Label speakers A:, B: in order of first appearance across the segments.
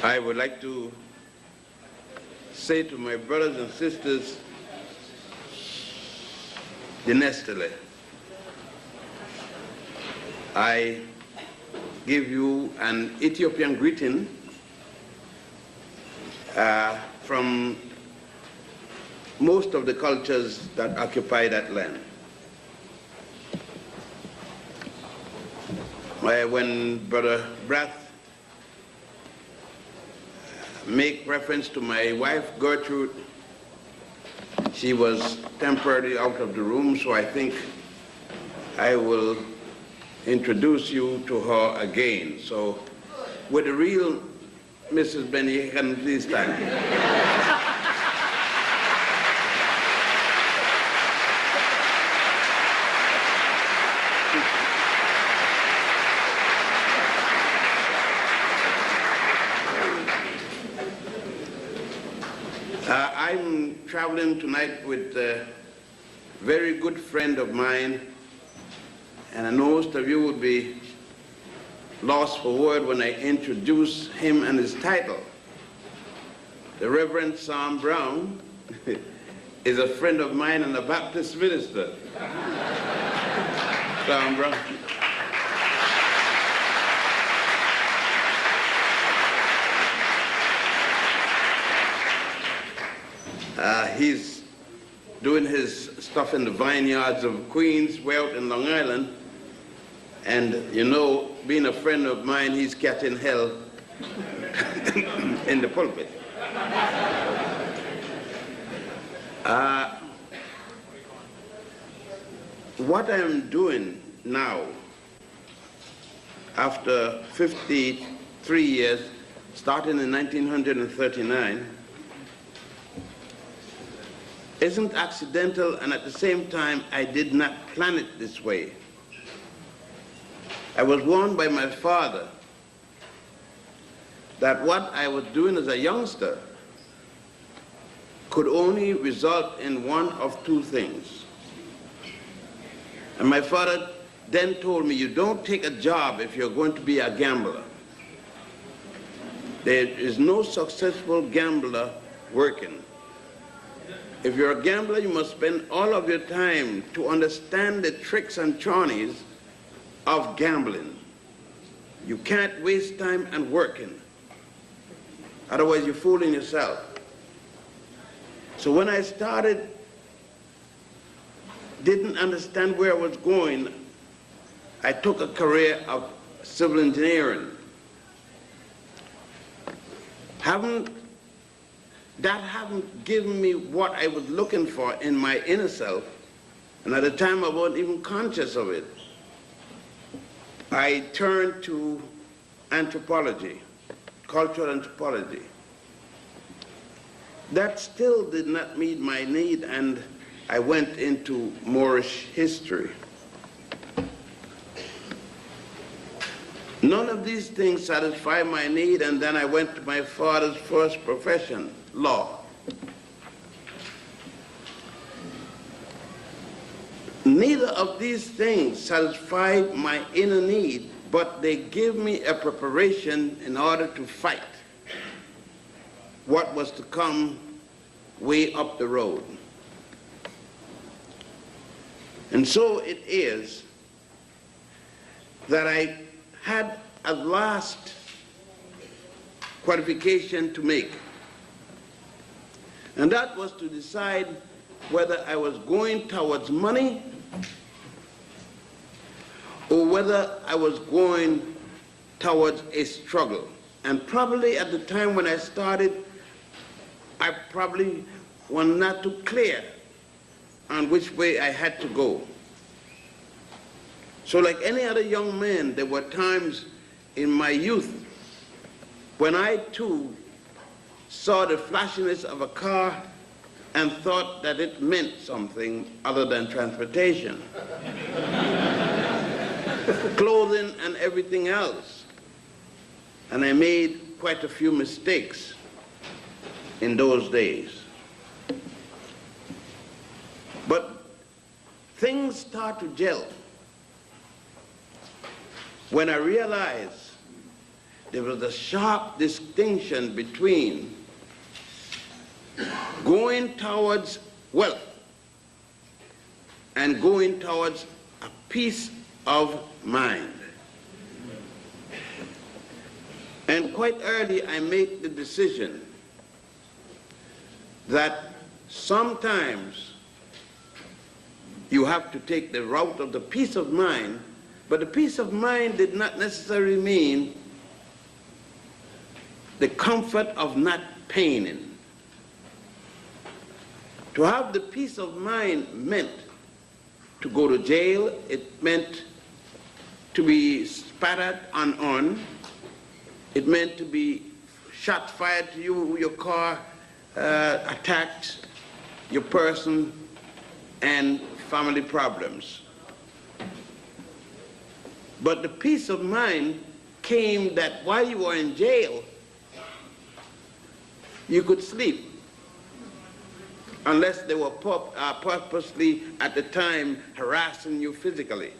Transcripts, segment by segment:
A: I would like to say to my brothers and sisters, Dinestele, I give you an Ethiopian greeting from most of the cultures that occupy that land. When Brother Brath make reference to my wife, Gertrude, she was temporarily out of the room, so I think I will introduce you to her again. So, with the real Mrs. Benny, can you please stand? I'm traveling tonight with a very good friend of mine, and I know most of you would be lost for word when I introduce him and his title. The Reverend Sam Brown is a friend of mine and a Baptist minister. Sam Brown. He's doing his stuff in the vineyards of Queens, way out in Long Island. And you know, being a friend of mine, he's catching hell in the pulpit. What I'm doing now, after 53 years, starting in 1939, isn't accidental, and at the same time, I did not plan it this way. I was warned by my father that what I was doing as a youngster could only result in one of two things. And my father then told me, you don't take a job if you're going to be a gambler. There is no successful gambler working. If you're a gambler, you must spend all of your time to understand the tricks and charnies of gambling. You can't waste time and working. Otherwise, you're fooling yourself. So when I started, didn't understand where I was going, I took a career of civil engineering. That hadn't given me what I was looking for in my inner self, and at the time I wasn't even conscious of it. I turned to anthropology, cultural anthropology. That still did not meet my need, and I went into Moorish history. None of these things satisfied my need, and then I went to my father's first profession, law. Neither of these things satisfied my inner need, but they gave me a preparation in order to fight what was to come way up the road. And so it is that I had a last qualification to make. And that was to decide whether I was going towards money or whether I was going towards a struggle. And probably at the time when I started, I probably was not too clear on which way I had to go. So like any other young man, there were times in my youth when I too saw the flashiness of a car and thought that it meant something other than transportation. Clothing and everything else. And I made quite a few mistakes in those days. But things start to gel when I realized there was a sharp distinction between going towards wealth and going towards a peace of mind. And quite early I make the decision that sometimes you have to take the route of the peace of mind, but the peace of mind did not necessarily mean the comfort of not paining. To have the peace of mind meant to go to jail, it meant to be spat at and on, it meant to be shot fired to you, your car attacked, your person, and family problems. But the peace of mind came that while you were in jail, you could sleep, unless they were purposely at the time harassing you physically.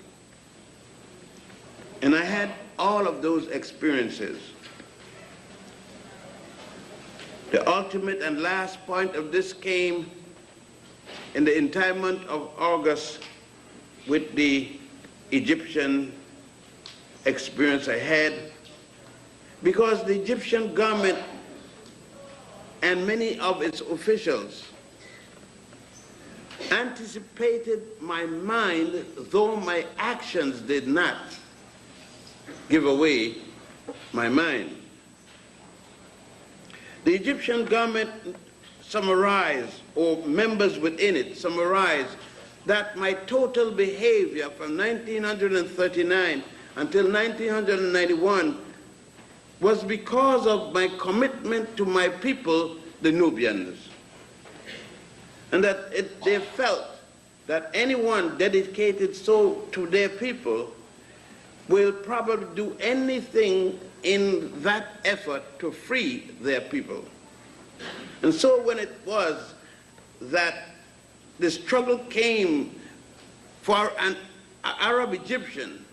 A: And I had all of those experiences. The ultimate and last point of this came in the entire month of August with the Egyptian experience I had, because the Egyptian government and many of its officials anticipated my mind, though my actions did not give away my mind. The Egyptian government summarized, or members within it summarized, that my total behavior from 1939 until 1991 was because of my commitment to my people, the Nubians. And that they felt that anyone dedicated so to their people will probably do anything in that effort to free their people. And so when it was that the struggle came for an Arab Egyptian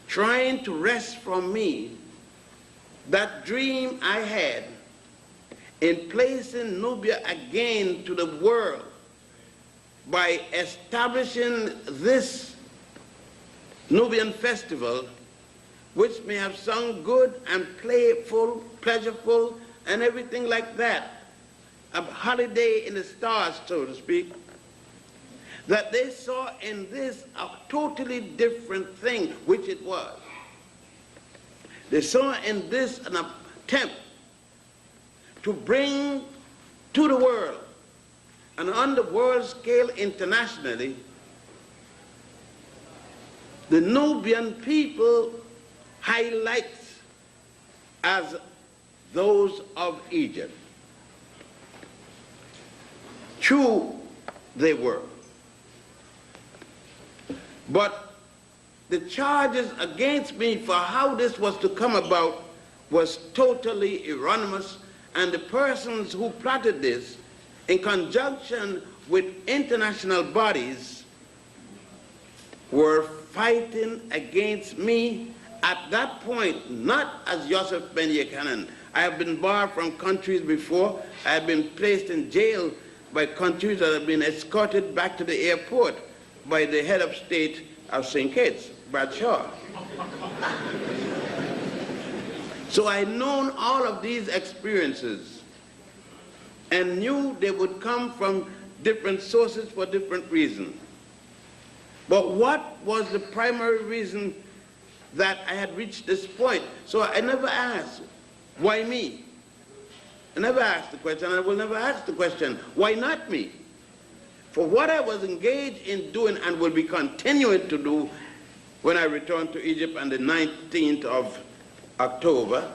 A: trying to wrest from me that dream I had in placing Nubia again to the world by establishing this Nubian festival, which may have sounded good and playful, pleasureful, and everything like that, a holiday in the stars, so to speak, that they saw in this a totally different thing, which it was. They saw in this an attempt to bring to the world, and on the world scale internationally, the Nubian people highlights as those of Egypt. True, they were. But the charges against me for how this was to come about was totally erroneous, and the persons who plotted this, in conjunction with international bodies, were fighting against me at that point, not as Yosef ben Jochannan. I have been barred from countries before. I have been placed in jail by countries that have been escorted back to the airport by the head of state of St. Kitts, Bradshaw. So I had known all of these experiences and knew they would come from different sources for different reasons. But what was the primary reason that I had reached this point? So I never asked, why me? I never asked the question, and I will never ask the question, why not me? For what I was engaged in doing and will be continuing to do when I return to Egypt on the 19th of October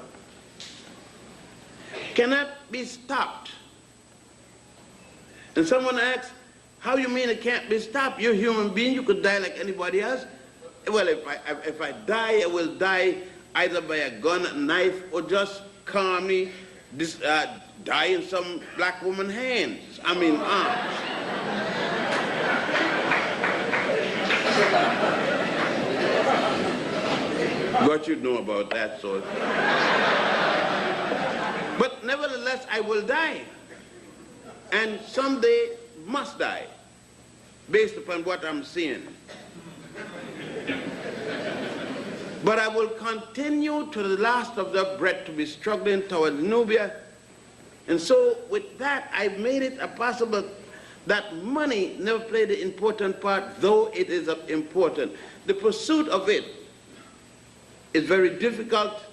A: cannot be stopped. And someone asks, how you mean it can't be stopped? You're a human being, you could die like anybody else. Well, if I die, I will die either by a gun, a knife, or just calmly die in some black woman's hands. I mean, arms. God should know about that, so. But nevertheless, I will die. And someday must die, based upon what I'm seeing. But I will continue to the last of the breath to be struggling towards Nubia. And so with that, I made it possible that money never played an important part, though it is important. The pursuit of it is very difficult,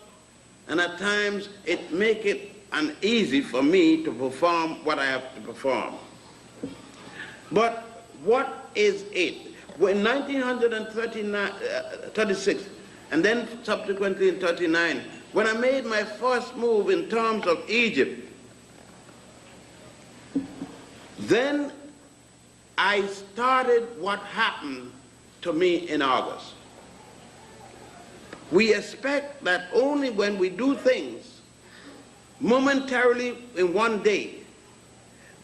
A: and at times it makes it uneasy for me to perform what I have to perform. But what is it? In 1936, and then subsequently in 39, when I made my first move in terms of Egypt, then I started what happened to me in August. We expect that only when we do things momentarily in one day,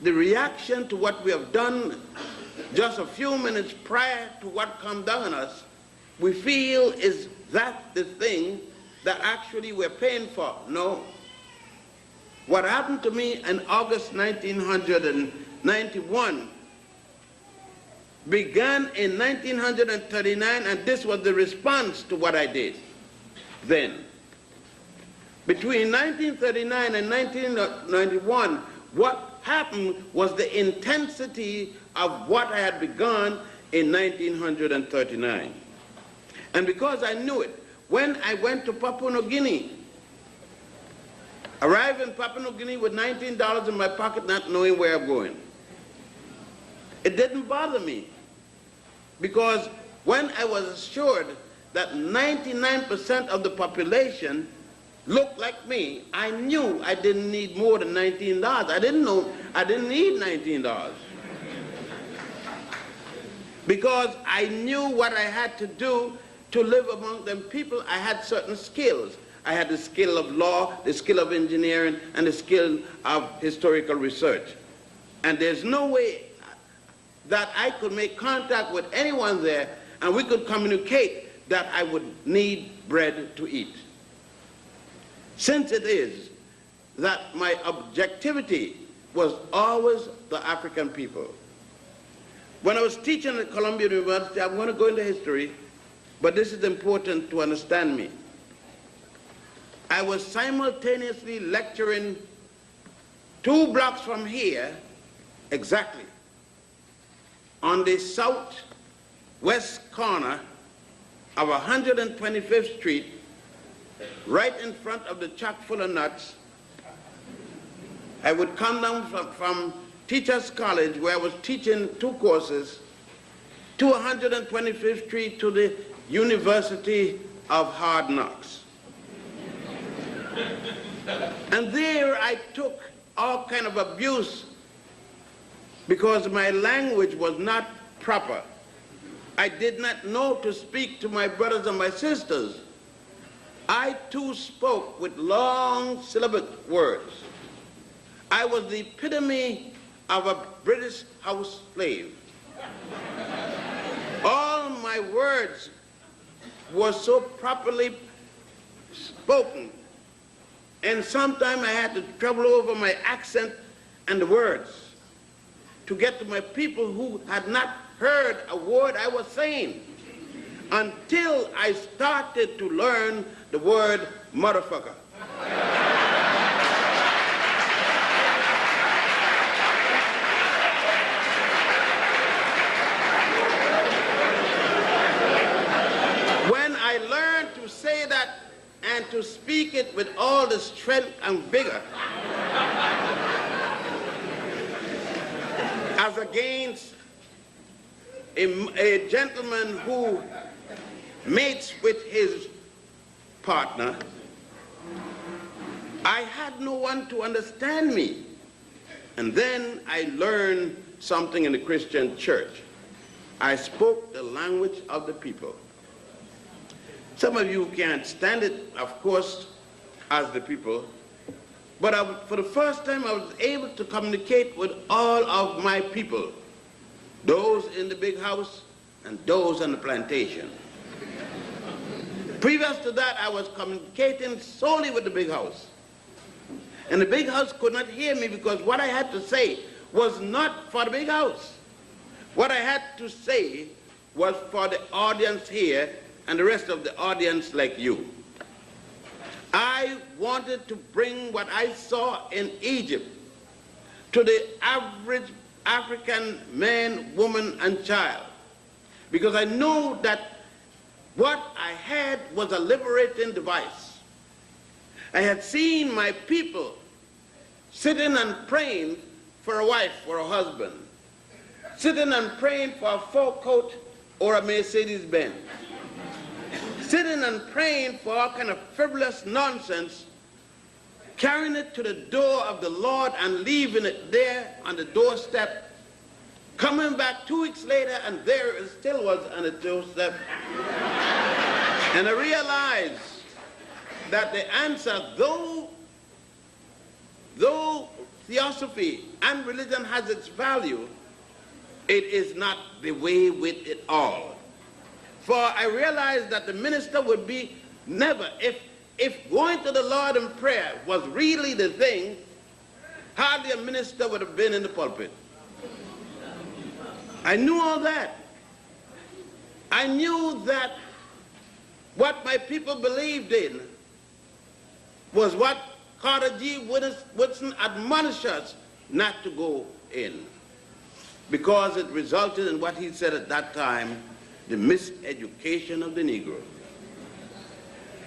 A: the reaction to what we have done just a few minutes prior to what comes down on us, we feel is that the thing that actually we're paying for. No. What happened to me in August 1991 began in 1939, and this was the response to what I did then. Between 1939 and 1991, what happened was the intensity of what I had begun in 1939. And because I knew it, when I went to Papua New Guinea, arrived in Papua New Guinea with $19 in my pocket, not knowing where I'm going, it didn't bother me, because when I was assured that 99% of the population looked like me, I knew I didn't need more than $19. I didn't know I didn't need $19. Because I knew what I had to do to live among them people. I had certain skills. I had the skill of law, the skill of engineering, and the skill of historical research. And there's no way that I could make contact with anyone there and we could communicate that I would need bread to eat. Since it is that my objectivity was always the African people. When I was teaching at Columbia University, I'm going to go into history, but this is important to understand me. I was simultaneously lecturing 2 blocks from here, exactly, on the southwest corner of 125th Street, right in front of the chock full of nuts. I would come down from Teachers College, where I was teaching 2 courses, to 125th Street to the University of Hard Knocks. And there I took all kind of abuse because my language was not proper. I did not know to speak to my brothers and my sisters. I too spoke with long syllabic words. I was the epitome of a British house slave. All my words were so properly spoken, and sometimes I had to trouble over my accent and the words to get to my people who had not heard a word I was saying, until I started to learn the word motherfucker. When I learned to say that and to speak it with all the strength and vigor, as against a gentleman who mates with his partner, I had no one to understand me. And then I learned something in the Christian church. I spoke the language of the people. Some of you can't stand it, of course, as the people, but for the first time I was able to communicate with all of my people, those in the big house and those on the plantation. Previous to that, I was communicating solely with the big house. And the big house could not hear me because what I had to say was not for the big house. What I had to say was for the audience here and the rest of the audience like you. I wanted to bring what I saw in Egypt to the average African man, woman, and child, because I know that what I had was a liberating device. I had seen my people sitting and praying for a wife or a husband, sitting and praying for a fur coat or a Mercedes-Benz, sitting and praying for all kind of frivolous nonsense, carrying it to the door of the Lord and leaving it there on the doorstep, coming back 2 weeks later and there it still was on the doorstep. And I realized that the answer, though theosophy and religion has its value, it is not the way with it all. For I realized that the minister would be never, if going to the Lord in prayer was really the thing, hardly a minister would have been in the pulpit. I knew all that. I knew that what my people believed in was what Carter G. Woodson admonished us not to go in, because it resulted in what he said at that time, the miseducation of the Negro.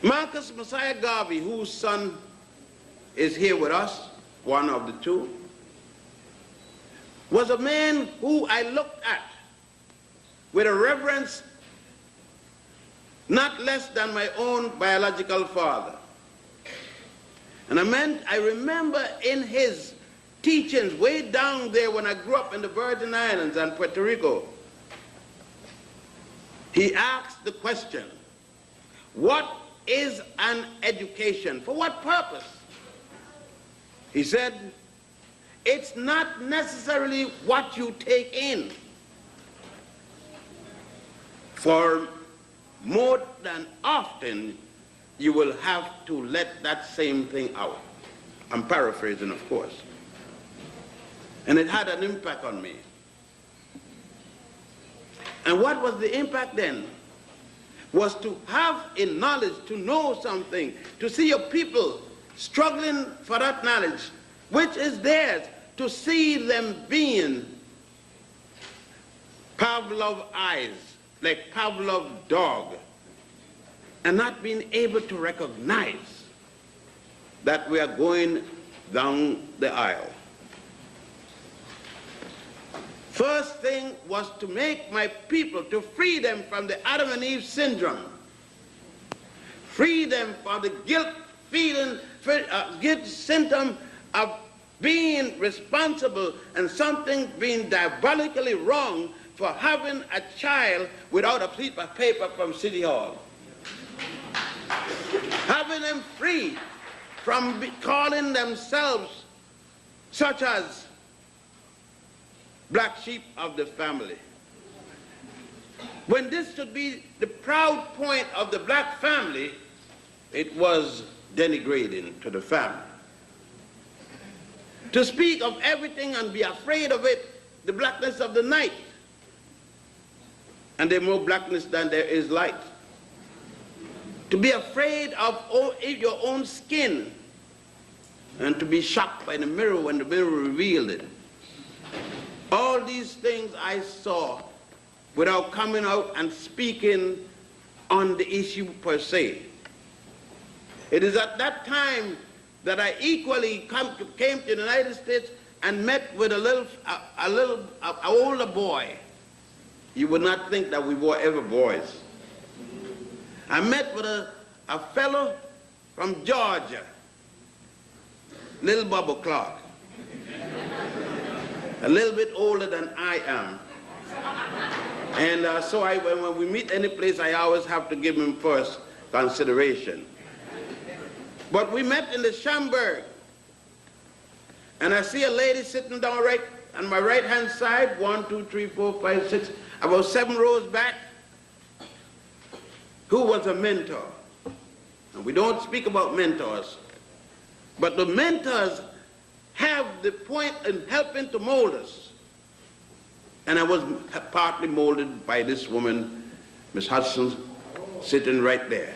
A: Marcus Messiah Garvey, whose son is here with us, one of the two, was a man who I looked at with a reverence not less than my own biological father. And I remember in his teachings way down there when I grew up in the Virgin Islands and Puerto Rico, he asked the question, what is an education? For what purpose? He said, it's not necessarily what you take in. For more than often, you will have to let that same thing out. I'm paraphrasing, of course. And it had an impact on me. And what was the impact then? Was to have a knowledge, to know something, to see your people struggling for that knowledge, which is theirs, to see them being Pavlov eyes, like Pavlov dog, and not being able to recognize that we are going down the aisle. First thing was to make my people, to free them from the Adam and Eve syndrome, free them from the guilt feeling, guilt symptom of being responsible and something being diabolically wrong for having a child without a piece of paper from City Hall. Having them free from calling themselves such as black sheep of the family, when this should be the proud point of the black family, it was denigrating to the family. To speak of everything and be afraid of it, the blackness of the night, and there's more blackness than there is light. To be afraid of your own skin, and to be shocked by the mirror when the mirror revealed it. All these things I saw without coming out and speaking on the issue per se. It is at that time that I equally came to the United States and met with an older boy. You would not think that we were ever boys. I met with a fellow from Georgia, Little Bubba Clark, a little bit older than I am. And so when we meet any place, I always have to give him first consideration. But we met in the Schaumburg, and I see a lady sitting down right on my right-hand side, 1, 2, 3, 4, 5, 6, about 7 rows back, who was a mentor. And we don't speak about mentors, but the mentors have the point in helping to mold us. And I was partly molded by this woman, Miss Hudson, sitting right there.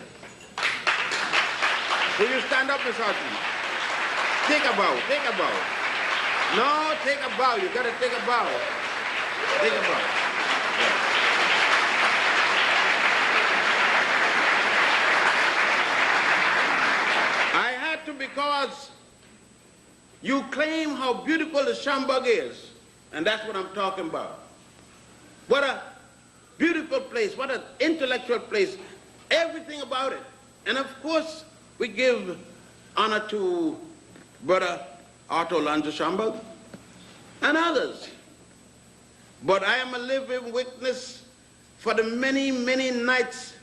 A: Will you stand up, Miss Hudson? Take a bow, take a bow. No, take a bow, you gotta take a bow. Take a bow. Yeah. I had to, because you claim how beautiful the Schomburg is, and that's what I'm talking about. What a beautiful place, what an intellectual place, everything about it. And of course, we give honor to Brother Otto Lanza Schomburg and others. But I am a living witness for the many, many nights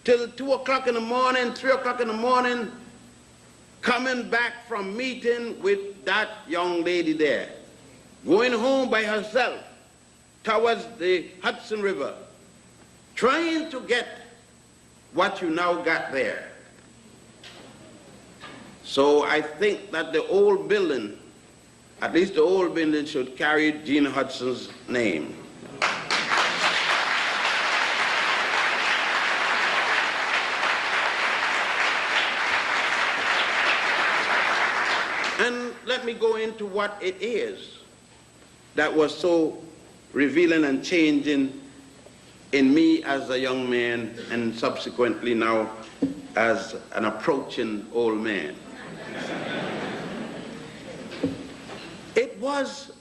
A: till 2 o'clock in the morning, 3 o'clock in the morning, coming back from meeting with that young lady there, going home by herself towards the Hudson River, trying to get what you now got there. So I think that the old building, at least the old building, should carry Jean Hudson's name. And let me go into what it is that was so revealing and changing in me as a young man and subsequently now as an approaching old man. It was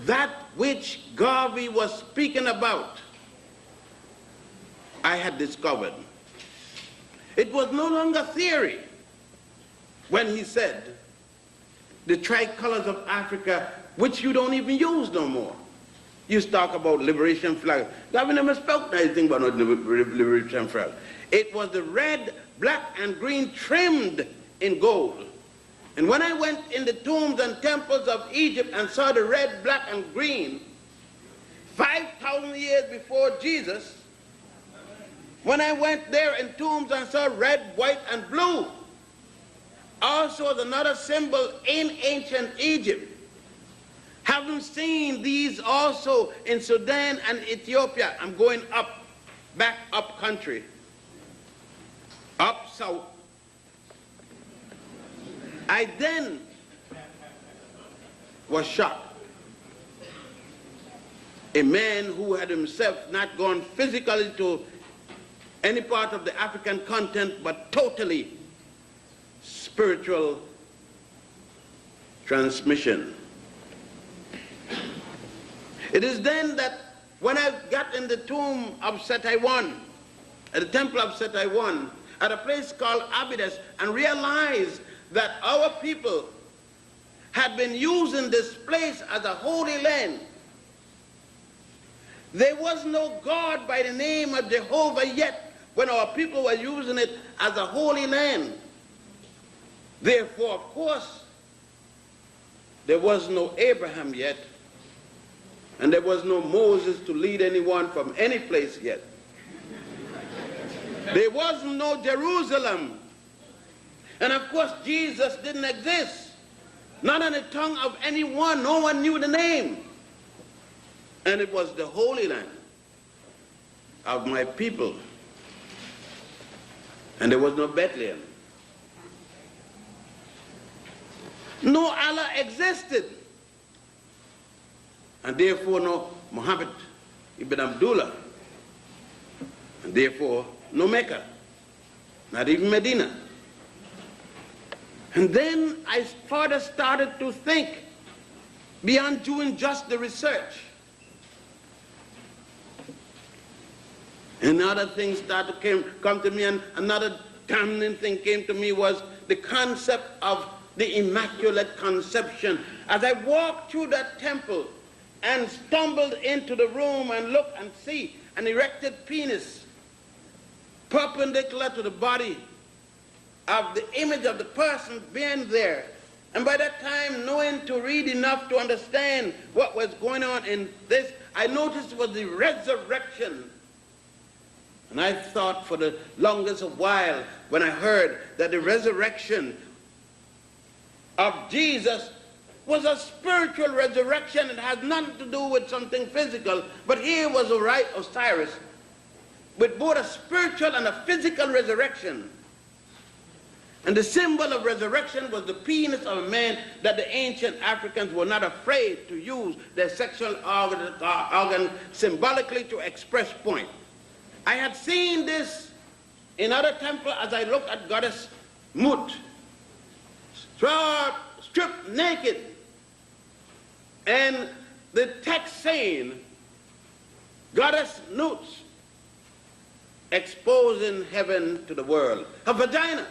A: that which Garvey was speaking about I had discovered. It was no longer theory when he said the tricolors of Africa, which you don't even use no more. You talk about liberation flag. Garvey never spoke anything about no liberation flag. It was the red, black, and green trimmed in gold. And when I went in the tombs and temples of Egypt and saw the red, black, and green, 5,000 years before Jesus, when I went there in tombs and saw red, white, and blue, also was another symbol in ancient Egypt. Having seen these also in Sudan and Ethiopia, I'm going up, back up country, up south. I then was shocked. A man who had himself not gone physically to any part of the African continent, but totally spiritual transmission. It is then that when I got in the tomb of Setaiwan, at the temple of Setaiwan, at a place called Abydos, and realized that our people had been using this place as a holy land. There was no God by the name of Jehovah yet when our people were using it as a holy land. Therefore, of course, there was no Abraham yet, and there was no Moses to lead anyone from any place yet. There was no Jerusalem. And of course, Jesus didn't exist. Not on the tongue of anyone. No one knew the name. And it was the Holy Land of my people. And there was no Bethlehem. No Allah existed. And therefore no Muhammad ibn Abdullah. And therefore no Mecca. Not even Medina. And then I further started to think beyond doing just the research. And other things started to come to me, and another damning thing came to me was the concept of the Immaculate Conception. As I walked through that temple and stumbled into the room and looked and see an erected penis perpendicular to the body of the image of the person being there. And by that time, knowing to read enough to understand what was going on in this, I noticed it was the resurrection. And I thought for the longest while when I heard that the resurrection of Jesus was a spiritual resurrection. It has nothing to do with something physical. But here was a right of Cyrus with both a spiritual and a physical resurrection. And the symbol of resurrection was the penis of a man, that the ancient Africans were not afraid to use their sexual organ symbolically to express point. I had seen this in other temples as I looked at goddess Mut, stripped naked, and the text saying, goddess Nut, exposing heaven to the world, her vagina.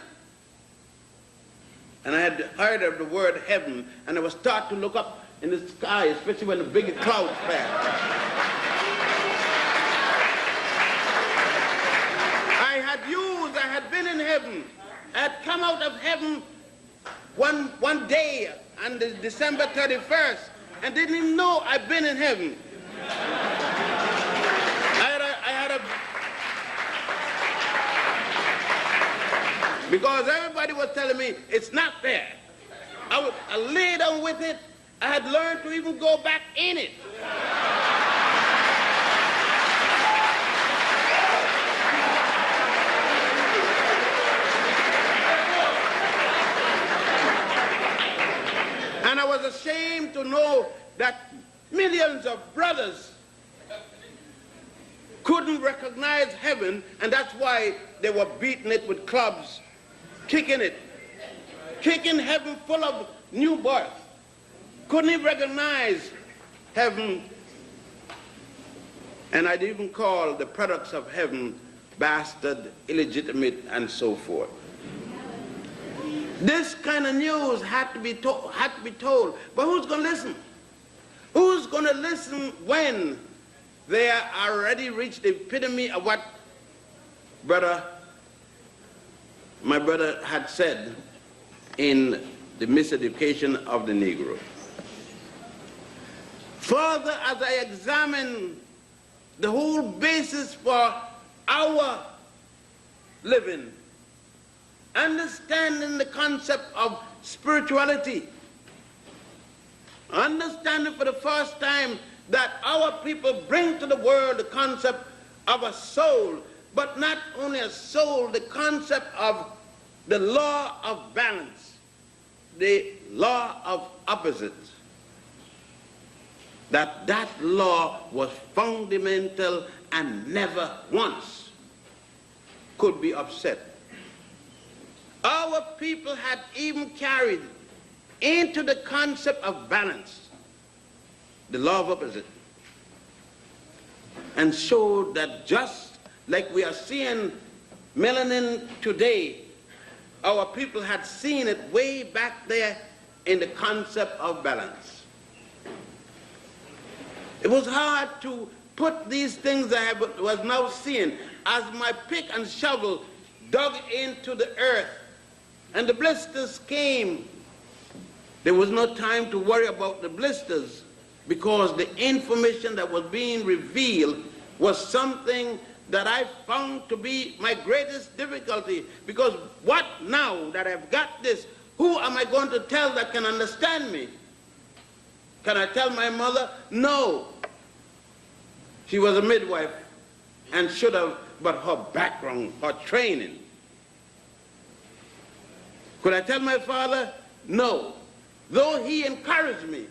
A: And I had heard of the word heaven, and I was taught to look up in the sky, especially when the big clouds pass. I had been in heaven. I had come out of heaven one day on December 31st, and didn't even know I'd been in heaven. Because everybody was telling me, it's not there. I lay down with it. I had learned to even go back in it. And I was ashamed to know that millions of brothers couldn't recognize heaven, and that's why they were beating it with clubs, kicking heaven full of new birth. Couldn't even recognize heaven. And I'd even call the products of heaven bastard, illegitimate, and so forth. This kind of news had to be told. But who's going to listen? Who's going to listen when they are already reached the epitome of what my brother had said in the miseducation of the Negro? Further, as I examine the whole basis for our living, understanding the concept of spirituality, understanding for the first time that our people bring to the world the concept of a soul, but not only a soul, the concept of the law of balance, the law of opposites. That law was fundamental and never once could be upset. Our people had even carried into the concept of balance the law of opposite, and showed that just like we are seeing melanin today, our people had seen it way back there in the concept of balance. It was hard to put these things I was now seeing as my pick and shovel dug into the earth and the blisters came. There was no time to worry about the blisters, because the information that was being revealed was something that I found to be my greatest difficulty. Because what now that I've got this, who am I going to tell that can understand me? Can I tell my mother? No. She was a midwife and should have, but her background, her training. Could I tell my father? No. Though he encouraged me,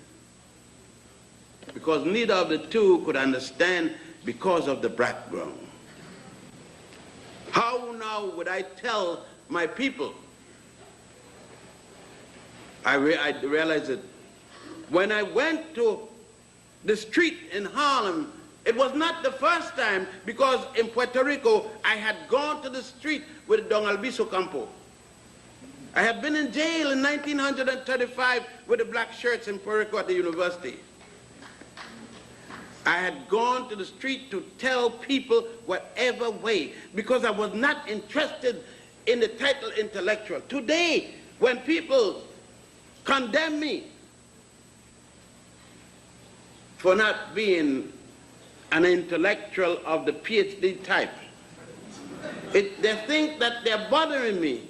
A: because neither of the two could understand because of the background. How now would I tell my people? I realized that when I went to the street in Harlem, it was not the first time, because in Puerto Rico I had gone to the street with Don Albizu Campo. I had been in jail in 1935 with the black shirts in Puerto Rico at the university. I had gone to the street to tell people whatever way, because I was not interested in the title intellectual. Today, when people condemn me for not being an intellectual of the PhD type, They think that they're bothering me.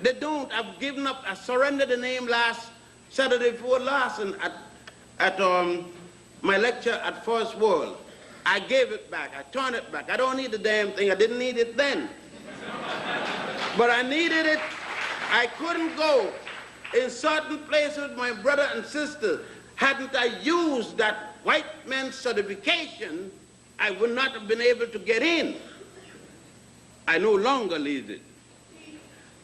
A: They don't. I've given up. I surrendered the name last Saturday before last and at my lecture at First World. I gave it back. I turned it back. I don't need the damn thing. I didn't need it then. But I needed it. I couldn't go in certain places with my brother and sister. Hadn't I used that white man's certification, I would not have been able to get in. I no longer need it.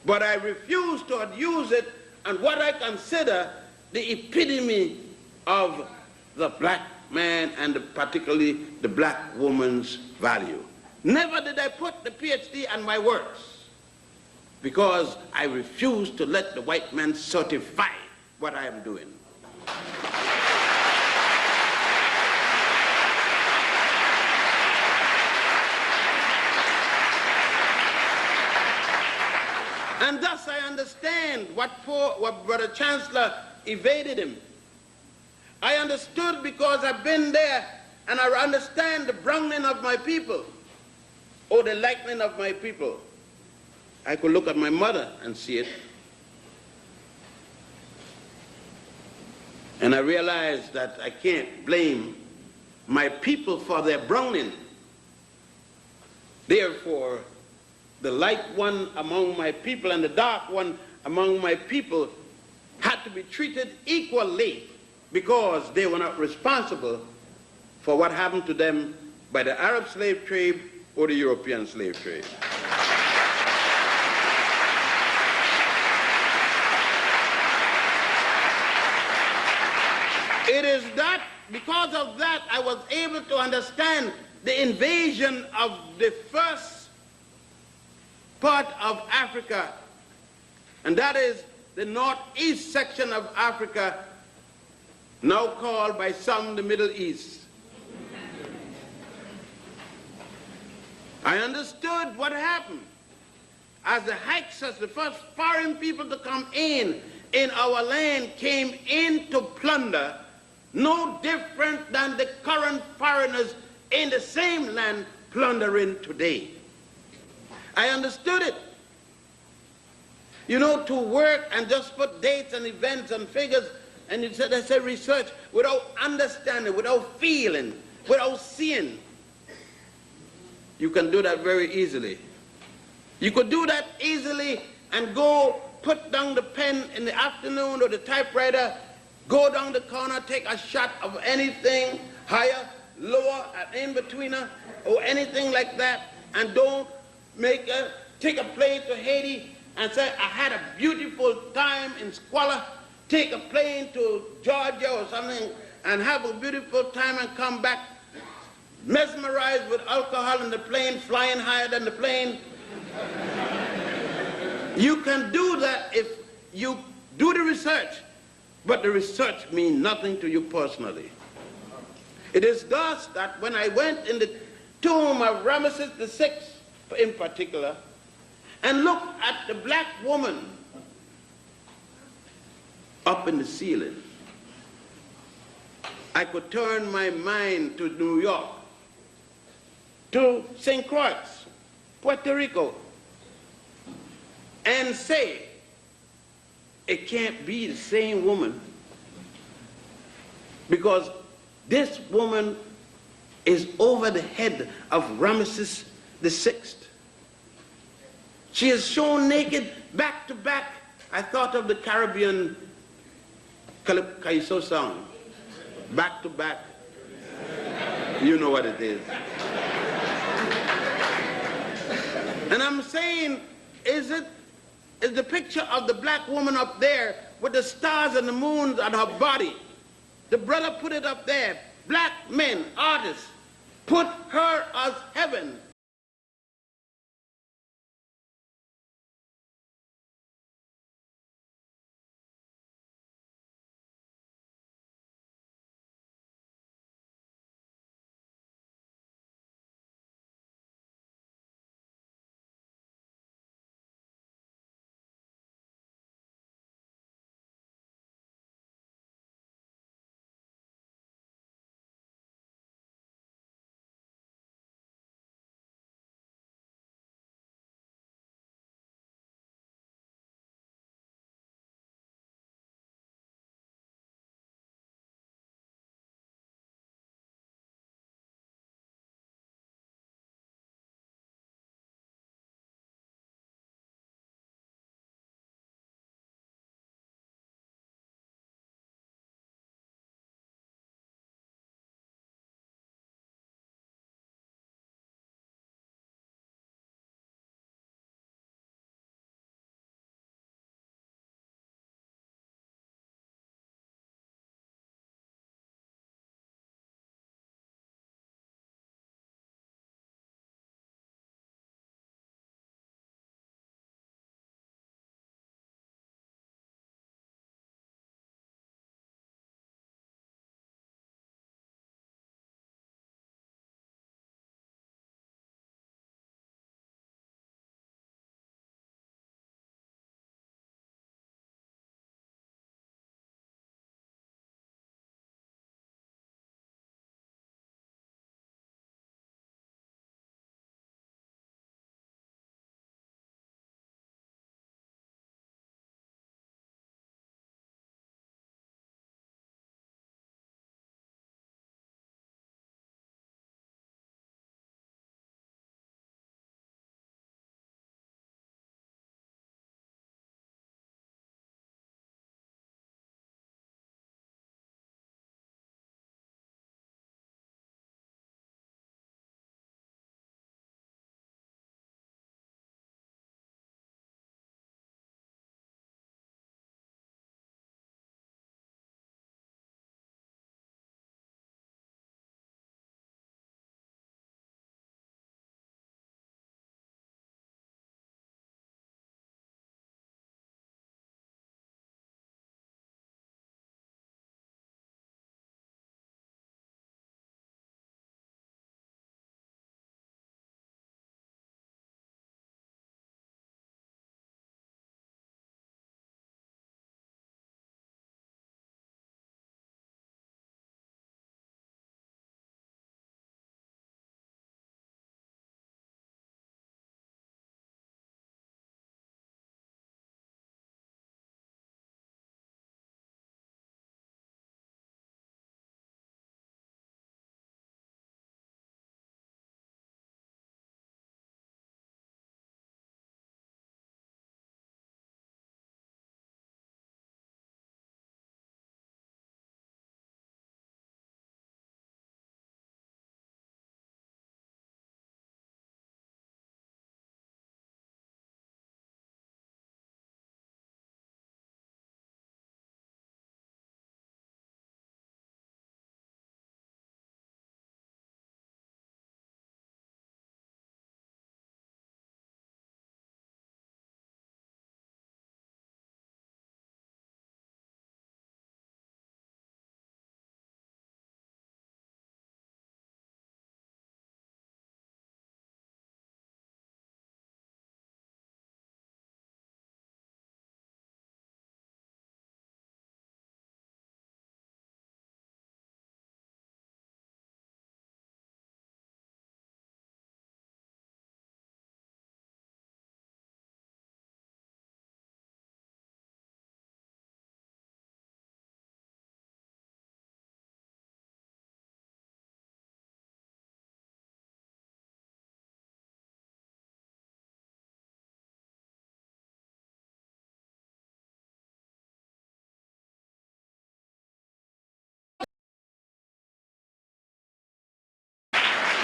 A: But I refuse to use it on what I consider the epitome of the black man and particularly the black woman's value. Never did I put the PhD on my works because I refuse to let the white man certify what I am doing. And thus I understand what Brother Chancellor evaded him. I understood because I've been there and I understand the browning of my people or the lightning of my people. I could look at my mother and see it. And I realized that I can't blame my people for their browning. Therefore, the light one among my people and the dark one among my people had to be treated equally because they were not responsible for what happened to them by the Arab slave trade or the European slave trade. It is that, because of that, I was able to understand the invasion of the first part of Africa, and that is the northeast section of Africa, now called by some the Middle East. I understood what happened as the Hyksos, the first foreign people to come in our land, came in to plunder, no different than the current foreigners in the same land plundering today. I understood it. You know, to work and just put dates and events and figures, and you said, I said research, without understanding, without feeling, without seeing, you can do that very easily. You could do that easily and go put down the pen in the afternoon or the typewriter, go down the corner, take a shot of anything, higher, lower, in-betweener, or anything like that, and don't take a plane to Haiti and say, I had a beautiful time in squalor, take a plane to Georgia or something and have a beautiful time and come back mesmerized with alcohol in the plane, flying higher than the plane. You can do that if you do the research, but the research means nothing to you personally. It is thus that when I went in the tomb of Ramesses VI, in particular, and looked at the black woman up in the ceiling, I could turn my mind to New York, to St. Croix, Puerto Rico, and say, it can't be the same woman, because this woman is over the head of Ramesses VI. She is shown naked back to back. I thought of the Caribbean Calypso song, back to back. You know what it is. And I'm saying, is the picture of the black woman up there with the stars and the moons on her body? The brother put it up there. Black men, artists, put her as heaven.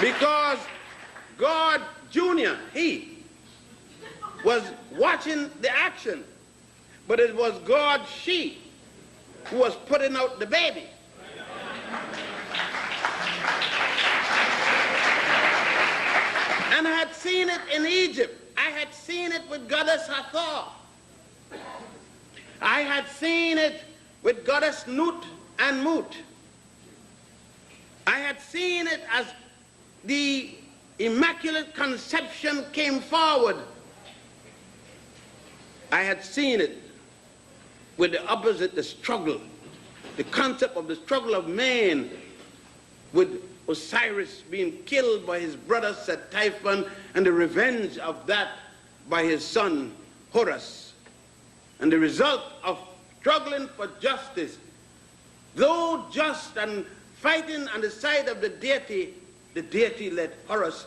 A: Because God Jr., he was watching the action, but it was God she who was putting out the baby. And I had seen it in Egypt. I had seen it with goddess Hathor. I had seen it with goddess Nut and Mut. I had seen it as the Immaculate Conception came forward. I had seen it with the opposite, the struggle, the concept of the struggle of man with Osiris being killed by his brother Set-Typhon and the revenge of that by his son Horus. And the result of struggling for justice, though just and fighting on the side of the deity let Horus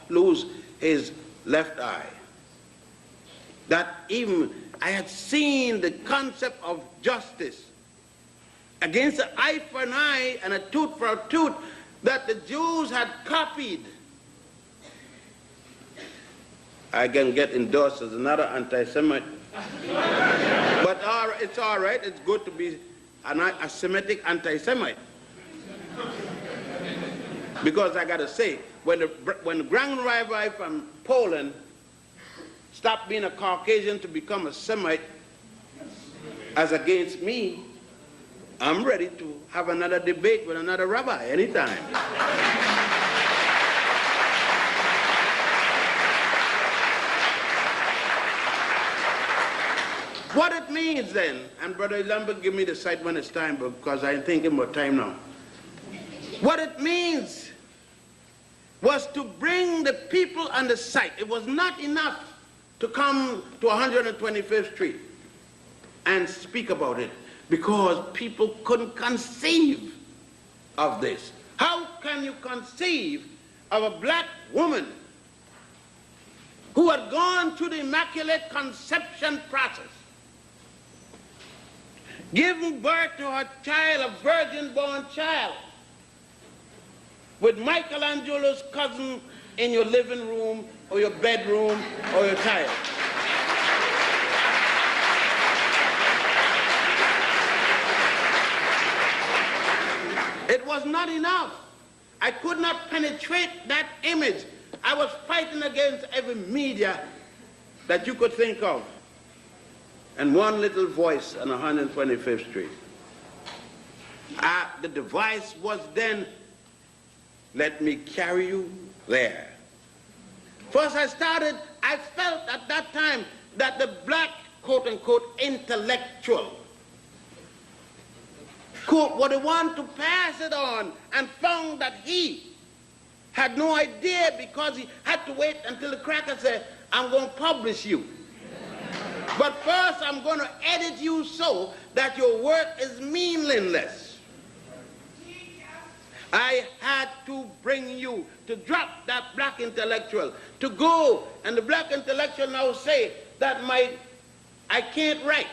A: lose his left eye. That even I had seen the concept of justice against an eye for an eye and a tooth for a tooth that the Jews had copied. I can get endorsed as another anti-Semite. But it's all right. It's good to be a Semitic anti-Semite. Because I got to say, when the Grand Rabbi from Poland stopped being a Caucasian to become a Semite, as against me, I'm ready to have another debate with another rabbi anytime. What it means then, and Brother Lambert, give me the site when it's time, because I'm thinking about time now. What it means was to bring the people on the site. It was not enough to come to 125th Street and speak about it, because people couldn't conceive of this. How can you conceive of a black woman who had gone through the Immaculate Conception process, giving birth to her child, a virgin-born child, with Michelangelo's cousin in your living room or your bedroom or your child? It was not enough. I could not penetrate that image. I was fighting against every media that you could think of. And one little voice on 125th Street. The device was then, let me carry you there. First I felt at that time that the black, quote unquote, intellectual would want to pass it on, and found that he had no idea, because he had to wait until the cracker said, I'm going to publish you. But first I'm going to edit you so that your work is meaningless. I had to bring you to drop that black intellectual, to go, and the black intellectual now say that I can't write.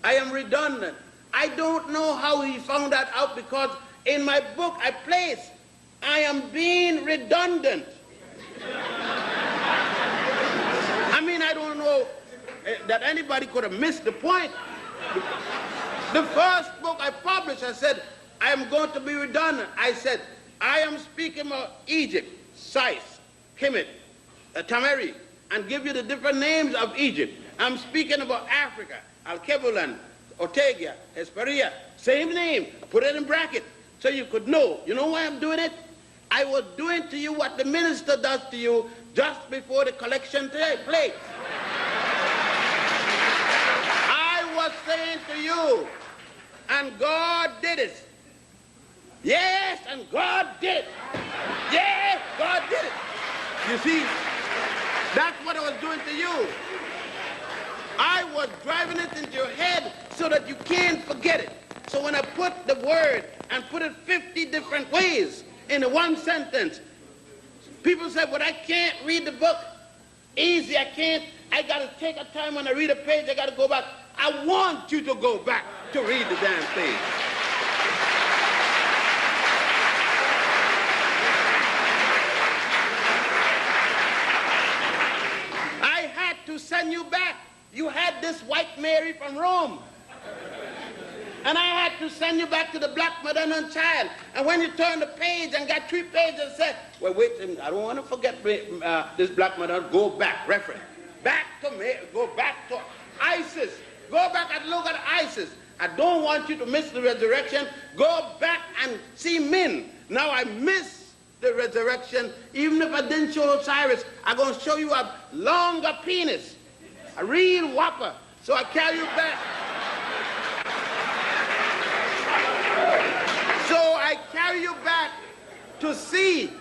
A: I am redundant. I don't know how he found that out, because in my book I place, I am being redundant. I mean, I don't know that anybody could have missed the point. The first book I published, I said, I am going to be redundant. I said, I am speaking about Egypt, Sais, Kemet, Tamari, and give you the different names of Egypt. I'm speaking about Africa, Al-Kebulan, Ortega, Hesperia, same name, put it in bracket so you could know. You know why I'm doing it? I was doing to you what the minister does to you just before the collection takes place. I was saying to you, and God did it. Yes, and God did it. Yes, God did it. You see, that's what I was doing to you. I was driving it into your head so that you can't forget it. So when I put the word and put it 50 different ways in one sentence, people say, but I can't read the book easy. I can't. I got to take a time when I read a page, I got to go back. I want you to go back to read the damn page. send you back. You had this white Mary from Rome. And I had to send you back to the black mother and child. And when you turn the page and got 3 pages and said, well, wait, I don't want to forget this black mother. Go back, reference. Back to Mary, go back to Isis. Go back and look at Isis. I don't want you to miss the resurrection. Go back and see Min. Now I miss the resurrection. Even if I didn't show Osiris, I'm going to show you a longer penis. A real whopper. So I carry you back. So I carry you back to see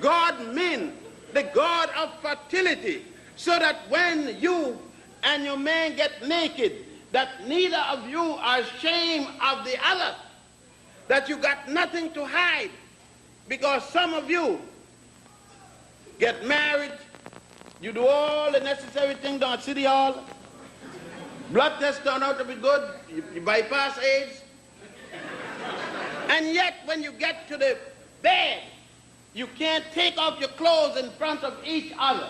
A: God Min, the God of fertility, so that when you and your man get naked, that neither of you are ashamed of the other, that you got nothing to hide, because some of you get married, you do all the necessary things down at City Hall, blood tests turn out to be good, you bypass AIDS, and yet when you get to the bed, you can't take off your clothes in front of each other.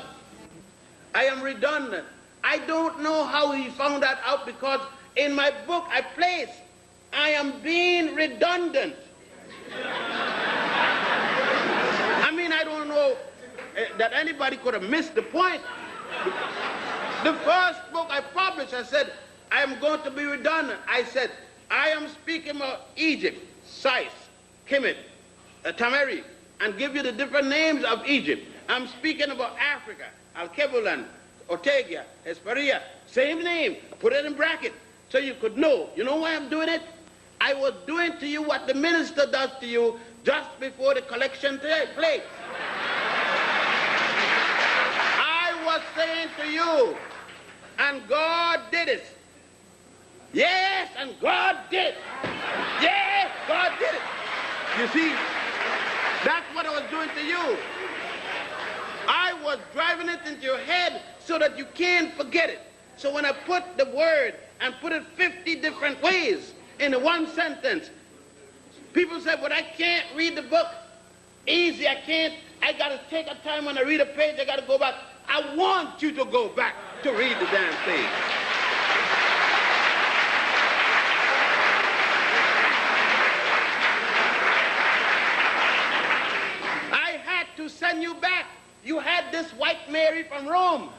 A: I am redundant. I don't know how he found that out, because in my book I place, I am being redundant. I mean, I don't know that anybody could have missed the point. The first book I published, I said, I am going to be redundant. I said, I am speaking about Egypt, Sais, Kemet, Tamari, and give you the different names of Egypt. I'm speaking about Africa, Al-Kebulan, Ortega, Hesperia, same name, put it in bracket so you could know. You know why I'm doing it? I was doing to you what the minister does to you just before the collection takes place. I was saying to you, and God did it. Yes, and God did it. Yes, God did it. You see, that's what I was doing to you. I was driving it into your head so that you can't forget it. So when I put the word and put it 50 different ways in one sentence, people say, but I can't read the book easy. I can't. I got to take a time when I read a page. I got to go back. I want you to go back to read the damn thing. I had to send you back. You had this white Mary from Rome.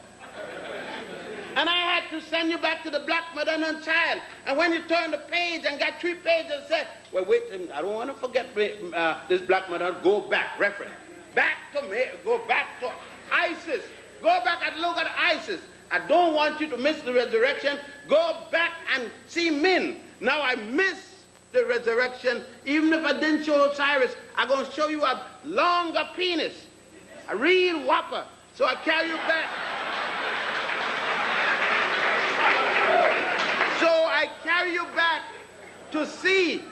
A: And I had to send you back to the black mother and child. And when you turn the page and got 3 pages and said, well, wait, I don't want to forget this black mother. Go back, reference. Back to Mary, go back to Isis. Go back and look at Isis. I don't want you to miss the resurrection. Go back and see Min. Now I miss the resurrection. Even if I didn't show Osiris, I'm going to show you a longer penis. A real whopper. So I carry you back. So I carry you back to see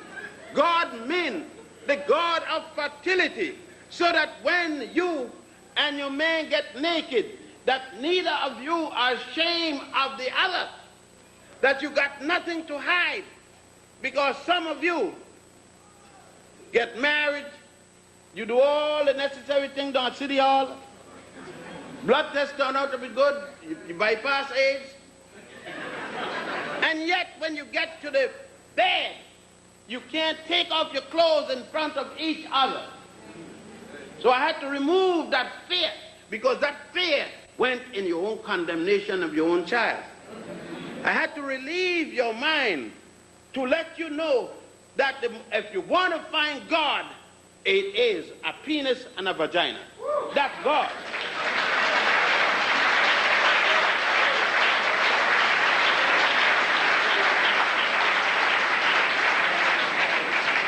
A: God Min, the God of fertility, so that when you and your man get naked, that neither of you are ashamed of the other, that you got nothing to hide, because some of you get married, you do all the necessary things down at City Hall, blood tests turn out to be good, you bypass AIDS, and yet when you get to the bed, you can't take off your clothes in front of each other. So I had to remove that fear, because that fear went in your own condemnation of your own child. I had to relieve your mind to let you know that if you want to find God, it is a penis and a vagina. That's God.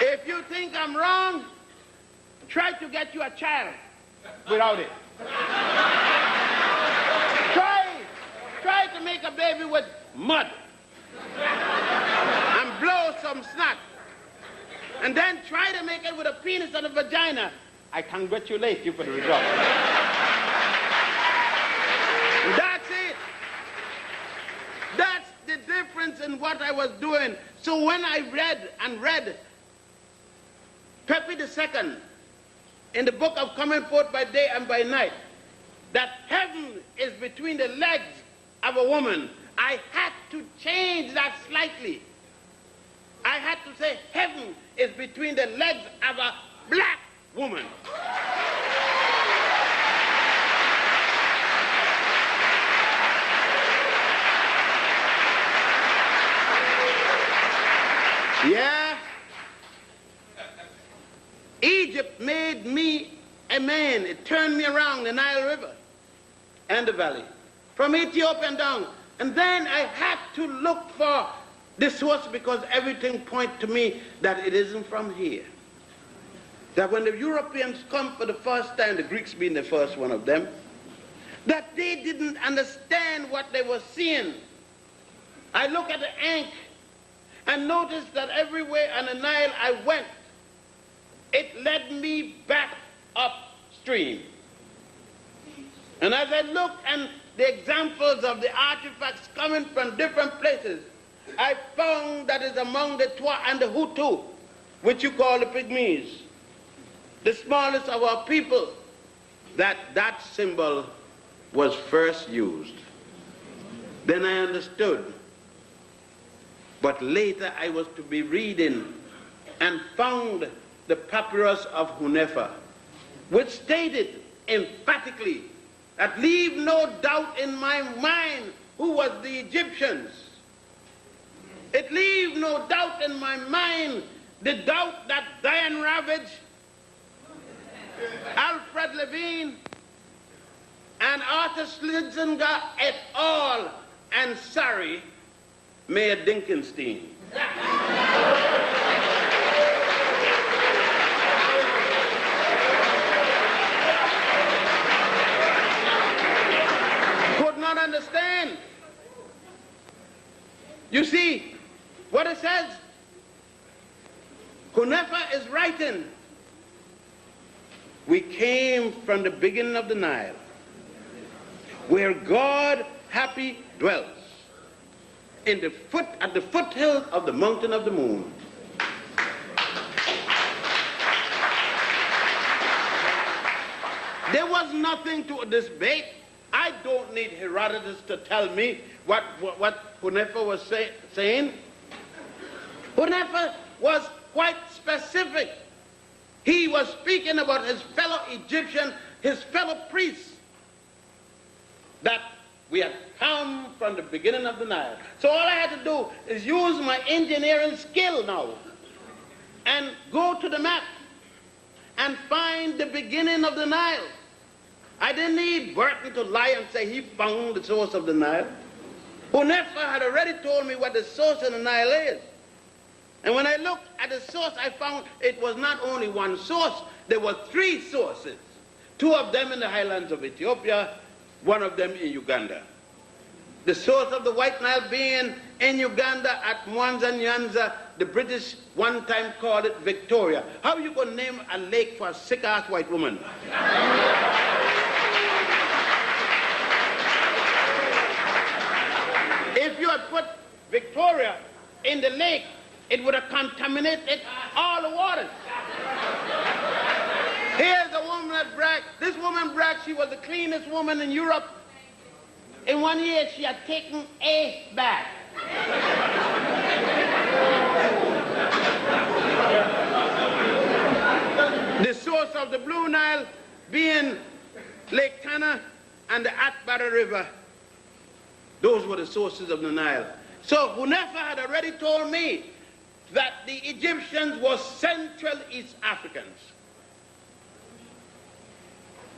A: If you think I'm wrong, try to get you a child without it. Try to make a baby with mud and blow some snot. And then try to make it with a penis and a vagina. I congratulate you for the result. That's it. That's the difference in what I was doing. So when I read Pepe II in the book of Coming Forth by Day and by Night, that heaven is between the legs of a woman, I had to change that slightly. I had to say heaven is between the legs of a black woman. Yeah. Egypt made me a man. It turned me around the Nile River and the valley, from Ethiopia and down. And then I had to look for the source, because everything points to me that it isn't from here. That when the Europeans come for the first time, the Greeks being the first one of them, that they didn't understand what they were seeing. I look at the ink and noticed that everywhere on the Nile I went, it led me back upstream. And as I looked and the examples of the artifacts coming from different places, I found that is among the Twa and the Hutu, which you call the Pygmies, the smallest of our people, that symbol was first used. Then I understood. But later I was to be reading and found the papyrus of Hunefa, which stated emphatically that leave no doubt in my mind who was the Egyptians. It leave no doubt in my mind the doubt that Diane Ravage, Alfred Levine, and Arthur Schlitznger et al. And sorry, Mayor Dinkenstein. Could not understand. You see, what it says, Hunefa is writing, we came from the beginning of the Nile, where God happy dwells, at the foothills of the mountain of the moon. There was nothing to debate. I don't need Herodotus to tell me what Hunefa was saying. Hunefa was quite specific. He was speaking about his fellow Egyptian, his fellow priests, that we had come from the beginning of the Nile. So all I had to do is use my engineering skill now and go to the map and find the beginning of the Nile. I didn't need Burton to lie and say he found the source of the Nile. Hunefa had already told me what the source of the Nile is. And when I looked at the source, I found it was not only one source, there were three sources. Two of them in the highlands of Ethiopia, one of them in Uganda. The source of the White Nile being in Uganda at Mwanza Nyanza, the British one time called it Victoria. How are you going to name a lake for a sick-ass white woman? If you had put Victoria in the lake, it would have contaminated all the waters. Here's a woman that bragged. This woman bragged she was the cleanest woman in Europe. In 1 year, she had taken a bath. The source of the Blue Nile being Lake Tana and the Atbara River. Those were the sources of the Nile. So Hunefa had already told me that the Egyptians were Central East Africans.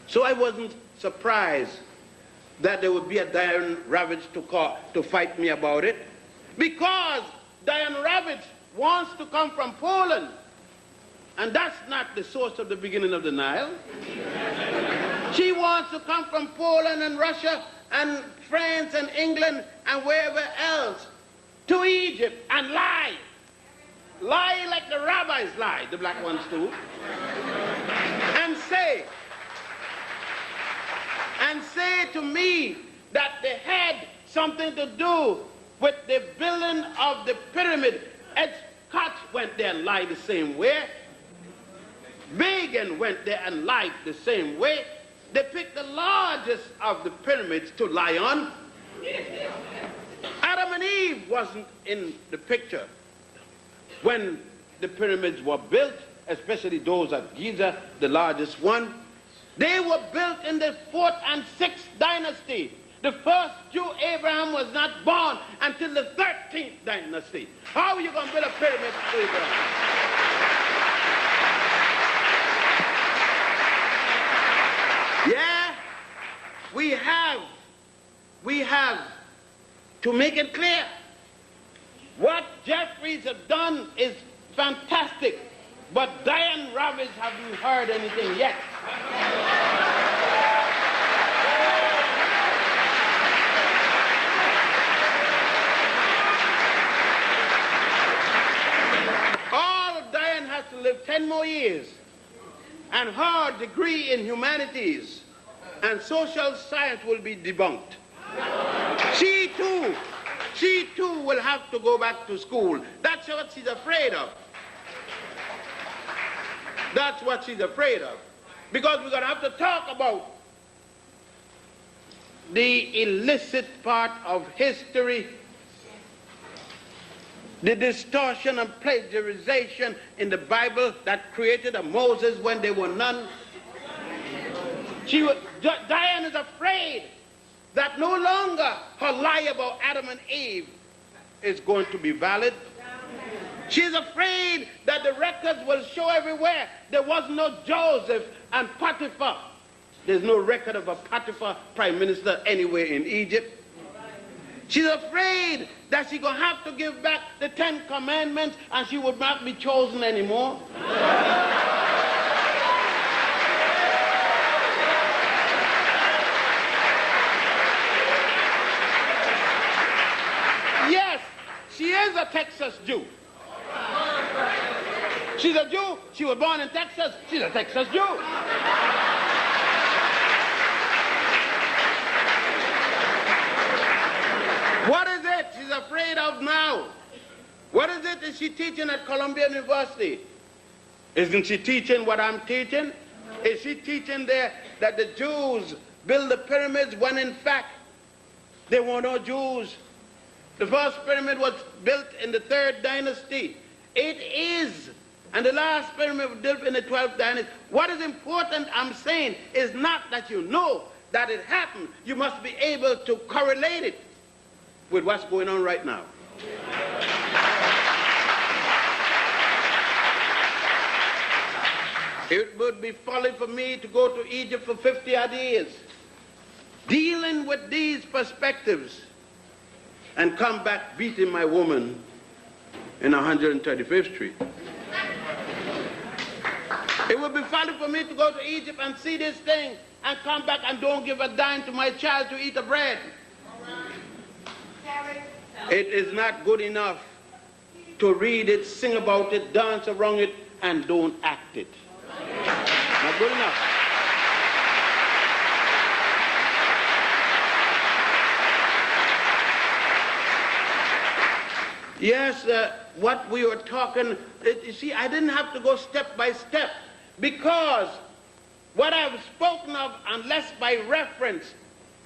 A: So I wasn't surprised that there would be a Diane Ravage to fight me about it, because Diane Ravage wants to come from Poland, and that's not the source of the beginning of the Nile. She wants to come from Poland and Russia and France and England and wherever else to Egypt and lie. Lie like the rabbis lie, the black ones do, and say to me that they had something to do with the building of the pyramid. Ed Koch went there and lied the same way. Began went there and lied the same way. They picked the largest of the pyramids to lie on, Adam and Eve wasn't in the picture when the pyramids were built, especially those at Giza, the largest one. They were built in the 4th and 6th dynasty. The first Jew, Abraham, was not born until the 13th dynasty. How are you going to build a pyramid for Abraham? Yeah, we have to make it clear. What Jeffries have done is fantastic, but Diane Ravish haven't heard anything yet. All Diane has to live 10 more years, and her degree in humanities and social science will be debunked. She too will have to go back to school. That's what she's afraid of. That's what she's afraid of. Because we're going to have to talk about the illicit part of history, the distortion and plagiarization in the Bible that created a Moses when there were none. Diane is afraid that no longer her lie about Adam and Eve is going to be valid. She's afraid that the records will show everywhere there was no Joseph and Potiphar. There's no record of a Potiphar prime minister anywhere in Egypt. She's afraid that she's going to have to give back the 10 Commandments and she would not be chosen anymore. Yes, she is a Texas Jew. She's a Jew. She was born in Texas. She's a Texas Jew. What is it she's afraid of now? What is it is she teaching at Columbia University? Isn't she teaching what I'm teaching? Is she teaching there that the Jews built the pyramids when in fact there were no Jews? The first pyramid was built in the 3rd dynasty. It is. And the last pyramid was built in the 12th dynasty. What is important, I'm saying, is not that you know that it happened. You must be able to correlate it with what's going on right now. It would be folly for me to go to Egypt for 50 odd years, dealing with these perspectives, and come back beating my woman in 135th Street. It would be folly for me to go to Egypt and see this thing and come back and don't give a dime to my child to eat a bread. It is not good enough to read it, sing about it, dance around it, and don't act it. Not good enough. Yes, what we were talking, you see, I didn't have to go step by step, because what I've spoken of, unless by reference,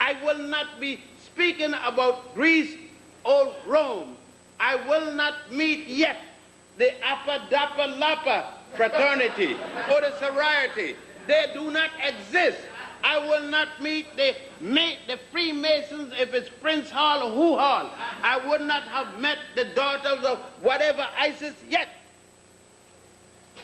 A: I will not be speaking about Greece or Rome. I will not meet yet the Alpha Dappa Lapa fraternity or the sorority. They do not exist. I will not meet the Freemasons if it's Prince Hall or Who Hall. I would not have met the daughters of whatever ISIS yet.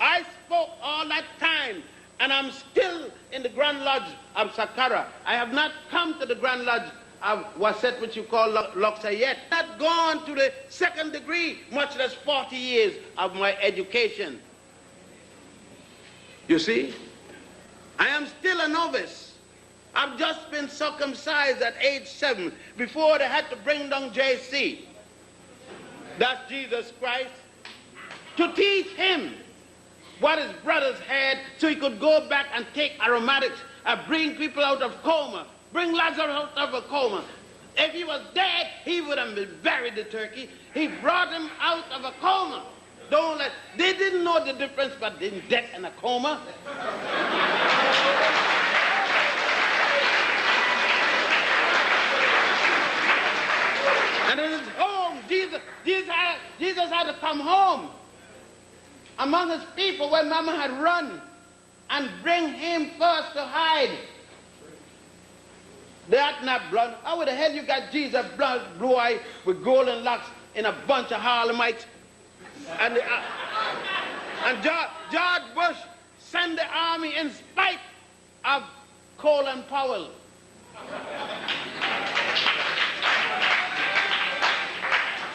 A: I spoke all that time, and I'm still in the Grand Lodge of Saqqara. I have not come to the Grand Lodge of Waset, which you call Luxor yet. Not gone to the 2nd degree, much less 40 years of my education. You see? I am still a novice. I've just been circumcised at age 7 before they had to bring down JC. That's Jesus Christ. To teach him what his brothers had so he could go back and take aromatics and bring people out of coma. Bring Lazarus out of a coma. If he was dead, he would have been buried, the turkey. He brought him out of a coma. They didn't know the difference between death and a coma. And in his home, Jesus had to come home among his people where Mama had run and bring him first to hide. That's not blood. How the hell you got Jesus blue-eyed with golden locks in a bunch of Harlemites? And George Bush sent the army in spite of Colin Powell.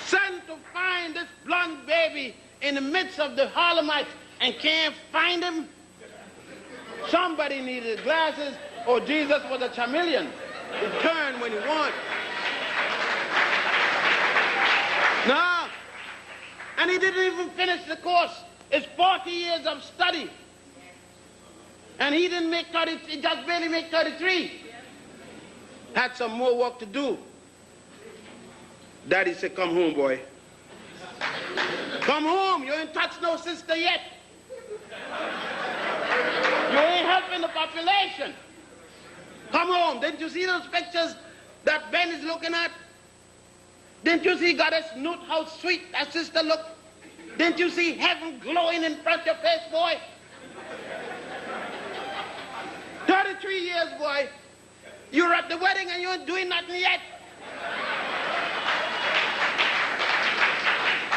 A: Sent to find this blonde baby in the midst of the Harlemites and can't find him. Somebody needed glasses, or Jesus was a chameleon. He turned when he wanted. No. And he didn't even finish the course. It's 40 years of study. And he didn't make 30, he just barely made 33. Had some more work to do. Daddy said, come home, boy. Come home. You ain't touched no sister yet. You ain't helping the population. Come home. Didn't you see those pictures that Ben is looking at? Didn't you see Goddess Newt, how sweet that sister looked? Didn't you see heaven glowing in front of your face, boy? 33 years, boy. You're at the wedding and you ain't doing nothing yet.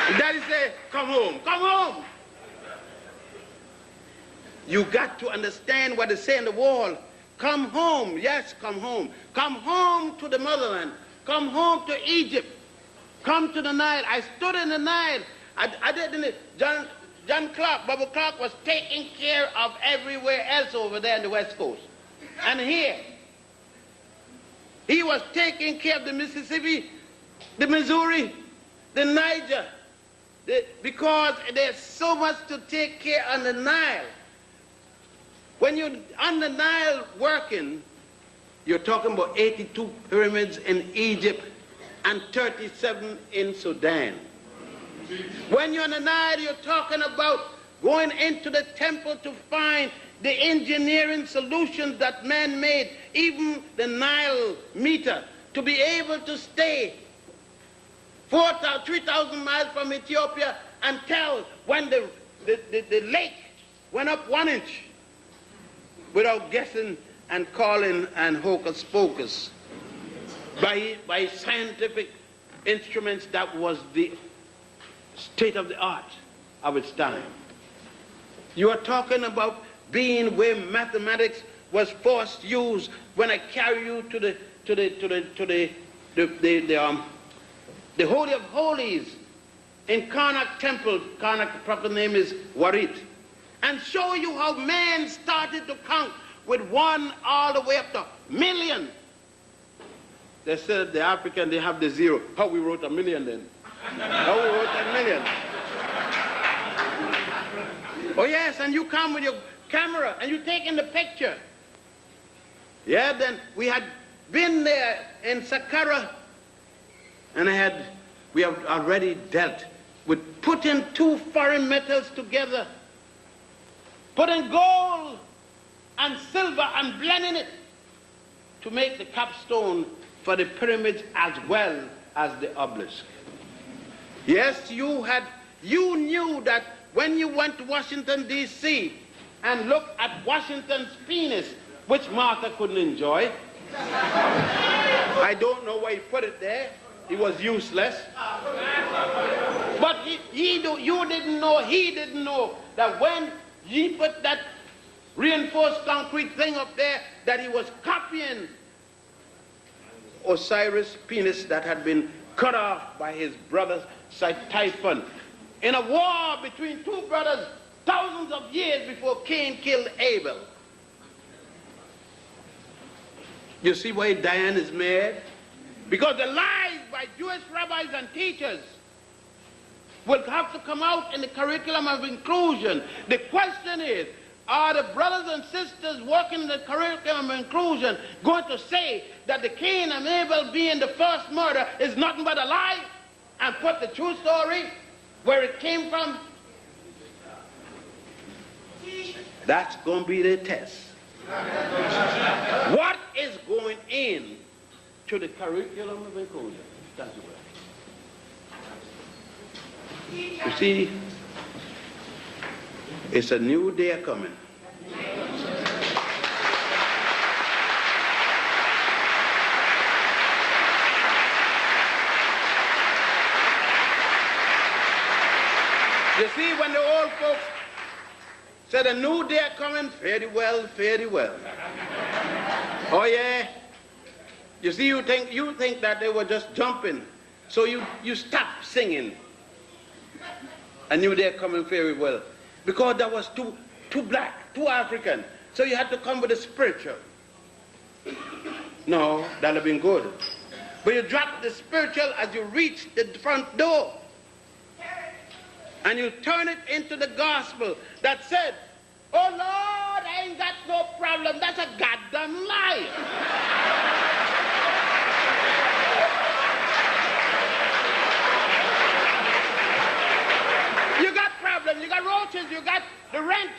A: And Daddy said, come home, come home. You got to understand what they say in the wall. Come home, yes, come home. Come home to the motherland. Come home to Egypt. Come to the Nile. I stood in the Nile. I didn't. John Clark, Bubba Clark was taking care of everywhere else over there in the West Coast. And here, he was taking care of the Mississippi, the Missouri, the Niger, because there's so much to take care on the Nile. When you're on the Nile working, you're talking about 82 pyramids in Egypt and 37 in Sudan. When you're on the Nile, you're talking about going into the temple to find the engineering solutions that man made, even the Nile meter, to be able to stay 3,000 miles from Ethiopia and tell when the lake went up 1 inch without guessing and calling and hocus pocus by scientific instruments that was the state of the art of its time. You are talking about being where mathematics was first used. When I carry you to the Holy of Holies in Karnak Temple, Karnak, the proper name is Warit, and show you how man started to count with 1 all the way up to million. They said the African, they have the 0. How we wrote 1 million then? How we wrote 10 million? Oh yes, and you come with your camera and you taking the picture. Yeah, then we had been there in Saqqara, and we have already dealt with putting 2 foreign metals together, putting gold and silver and blending it to make the capstone for the pyramids as well as the obelisk. Yes, you knew that when you went to Washington, D.C. and looked at Washington's penis, which Martha couldn't enjoy. I don't know why he put it there. It was useless. But you didn't know, he didn't know that when he put that reinforced concrete thing up there, that he was copying Osiris' penis that had been cut off by his brother Typhon in a war between 2 brothers thousands of years before Cain killed Abel. You see why Diane is mad? Because the lies by Jewish rabbis and teachers will have to come out in the curriculum of inclusion. The question is, are the brothers and sisters working in the curriculum of inclusion going to say that the Cain and Abel being the first murder is nothing but a lie, and put the true story where it came from? That's going to be the test. What is going in to the curriculum of inclusion? Thank you, brother. You see, it's a new day coming. You see, when the old folks said a new day coming, fare thee well, fare thee well. Oh yeah? You see, you think that they were just jumping, so you stop singing a new day coming, fare thee well, because that was too black, too African. So you had to come with a spiritual. No, that'd have been good. But you drop the spiritual as you reach the front door. And you turn it into the gospel that said, oh Lord, I ain't got no problem. That's a goddamn lie. You got problems, you got roaches, you got the rent.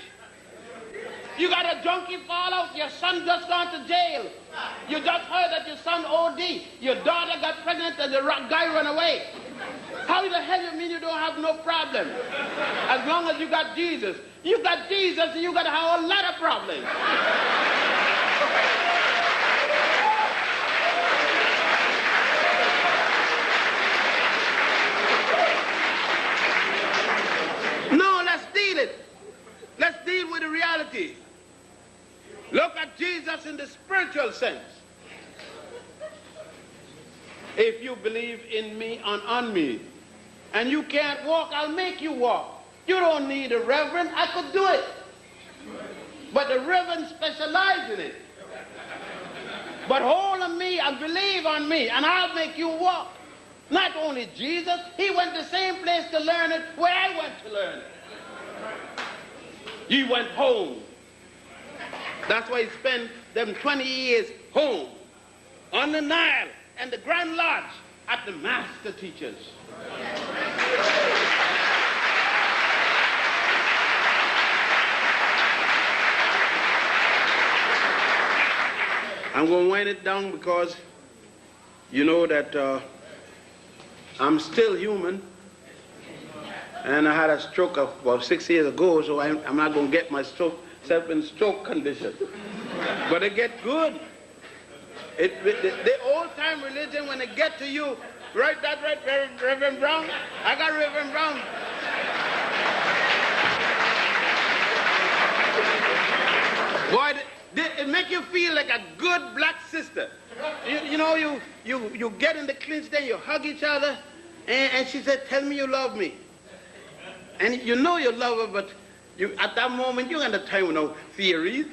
A: You got a junkie fall out, your son just gone to jail. You just heard that your son OD. Your daughter got pregnant and the guy ran away. How the hell you mean you don't have no problem? As long as you got Jesus. You got Jesus and you got a whole lot of problems. No, let's deal it. Let's deal with the reality. Look at Jesus in the spiritual sense. If you believe in me and on me, and you can't walk, I'll make you walk. You don't need a reverend. I could do it. But the reverend specializes in it. But hold on me and believe on me, and I'll make you walk. Not only Jesus, he went the same place to learn it where I went to learn it. He went home. That's why he spent them 20 years home, on the Nile and the Grand Lodge at the master teachers. I'm going to wind it down because you know that I'm still human. And I had a stroke about 6 years ago, so I'm not going to get myself in stroke condition. But it get good. The old-time religion, when they get to you, right, Reverend Brown? I got Reverend Brown. Boy, it make you feel like a good black sister. You know, you get in the clinch, then you hug each other, and she said, tell me you love me. And you know you love her, but at that moment, you got the time with no theories.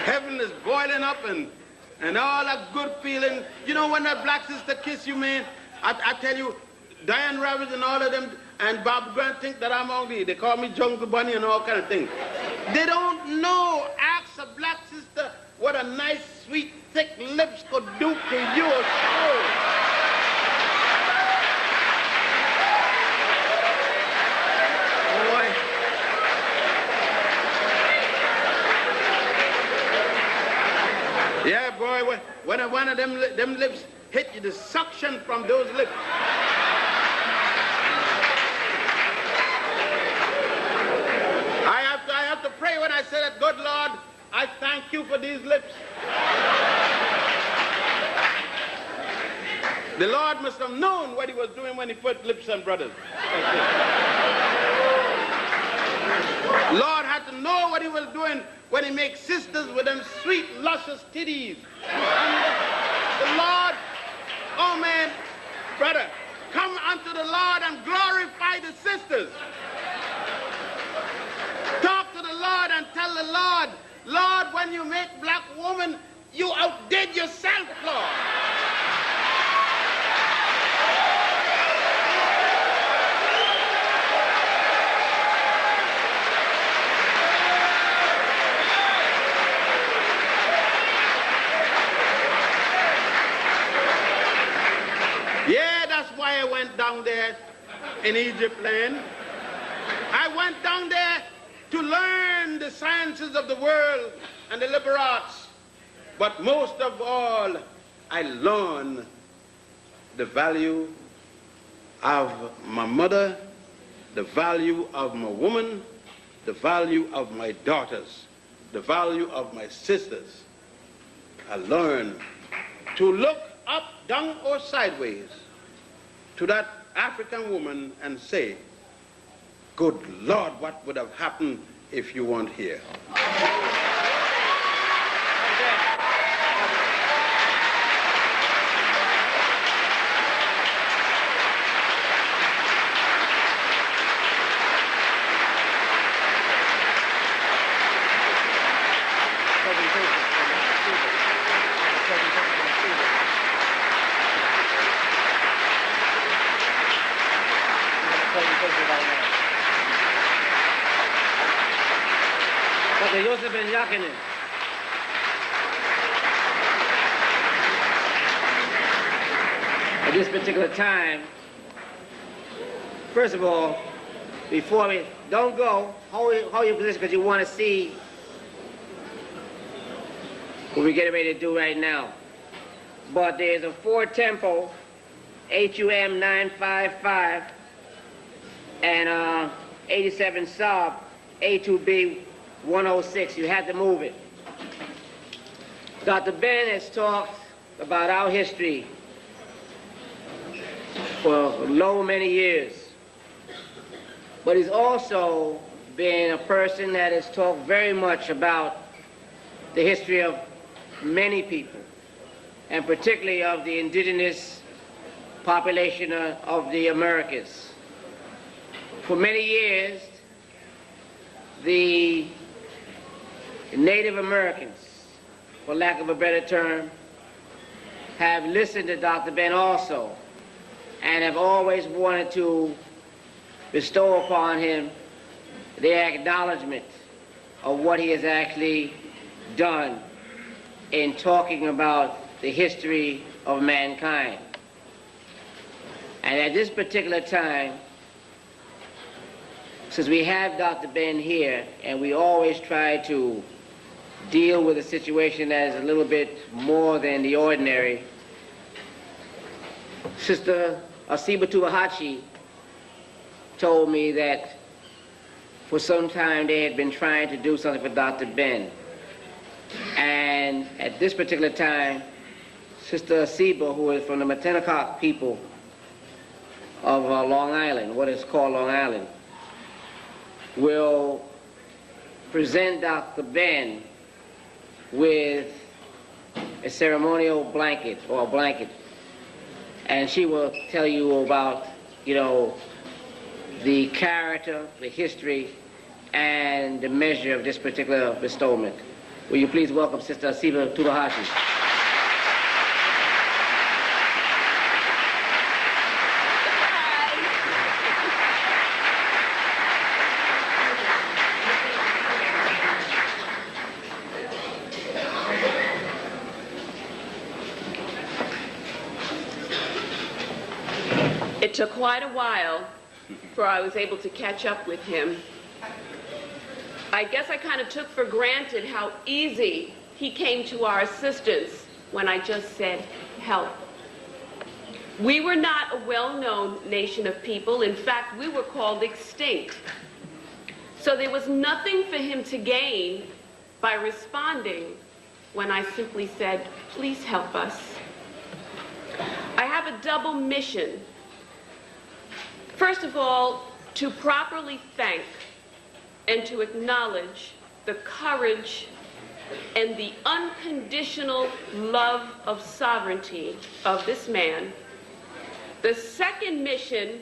A: Heaven is boiling up and all that good feeling. You know, when that black sister kiss you, man, I tell you, Diane Rabbit and all of them, and Bob Grant think that I'm ugly. They call me Jungle Bunny and all kind of things. They don't know. Ask a black sister what a nice, sweet, thick lips could do to your soul. Boy. Yeah, boy, when one of them lips hit you, the suction from those lips. I have to pray when I say that, good Lord, I thank you for these lips. The Lord must have known what he was doing when he put lips on brothers. Lord had to know what he was doing when he makes sisters with them sweet, luscious titties. And the Lord, oh man, brother, come unto the Lord and glorify the sisters. Talk to the Lord and tell the Lord, Lord, when you make black woman, you outdid yourself, Lord. Yeah, that's why I went down there in Egypt land. I went down there to learn the sciences of the world and the liberal arts. But most of all, I learned the value of my mother, the value of my woman, the value of my daughters, the value of my sisters. I learned to look up, down, or sideways to that African woman and say, good Lord, what would have happened if you weren't here?
B: Yosef and Jochannan. At this particular time, first of all, before we don't go, hold your position because you want to see what we're getting ready to do right now. But there's a 4-tempo HUM 955 and 87 Saab A2B 106. You had to move it. Dr. Ben has talked about our history for many years. But he's also been a person that has talked very much about the history of many people, and particularly of the indigenous population of the Americas. For many years, the Native Americans, for lack of a better term, have listened to Dr. Ben also, and have always wanted to bestow upon him their acknowledgement of what he has actually done in talking about the history of mankind. And at this particular time, since we have Dr. Ben here, and we always try to deal with a situation that is a little bit more than the ordinary, Sister Asiba Tuahachi told me that for some time they had been trying to do something for Dr. Ben. And at this particular time, Sister Asiba, who is from the Matinacock people of Long Island, what is called Long Island, will present Dr. Ben with a ceremonial blanket, or a blanket. And she will tell you about, the character, the history, and the measure of this particular bestowment. Will you please welcome Sister Asiba Tuahachi?
C: It took quite a while before I was able to catch up with him. I guess I kind of took for granted how easy he came to our assistance when I just said, help. We were not a well-known nation of people. In fact, we were called extinct. So there was nothing for him to gain by responding when I simply said, please help us. I have a double mission. First of all, to properly thank and to acknowledge the courage and the unconditional love of sovereignty of this man. The second mission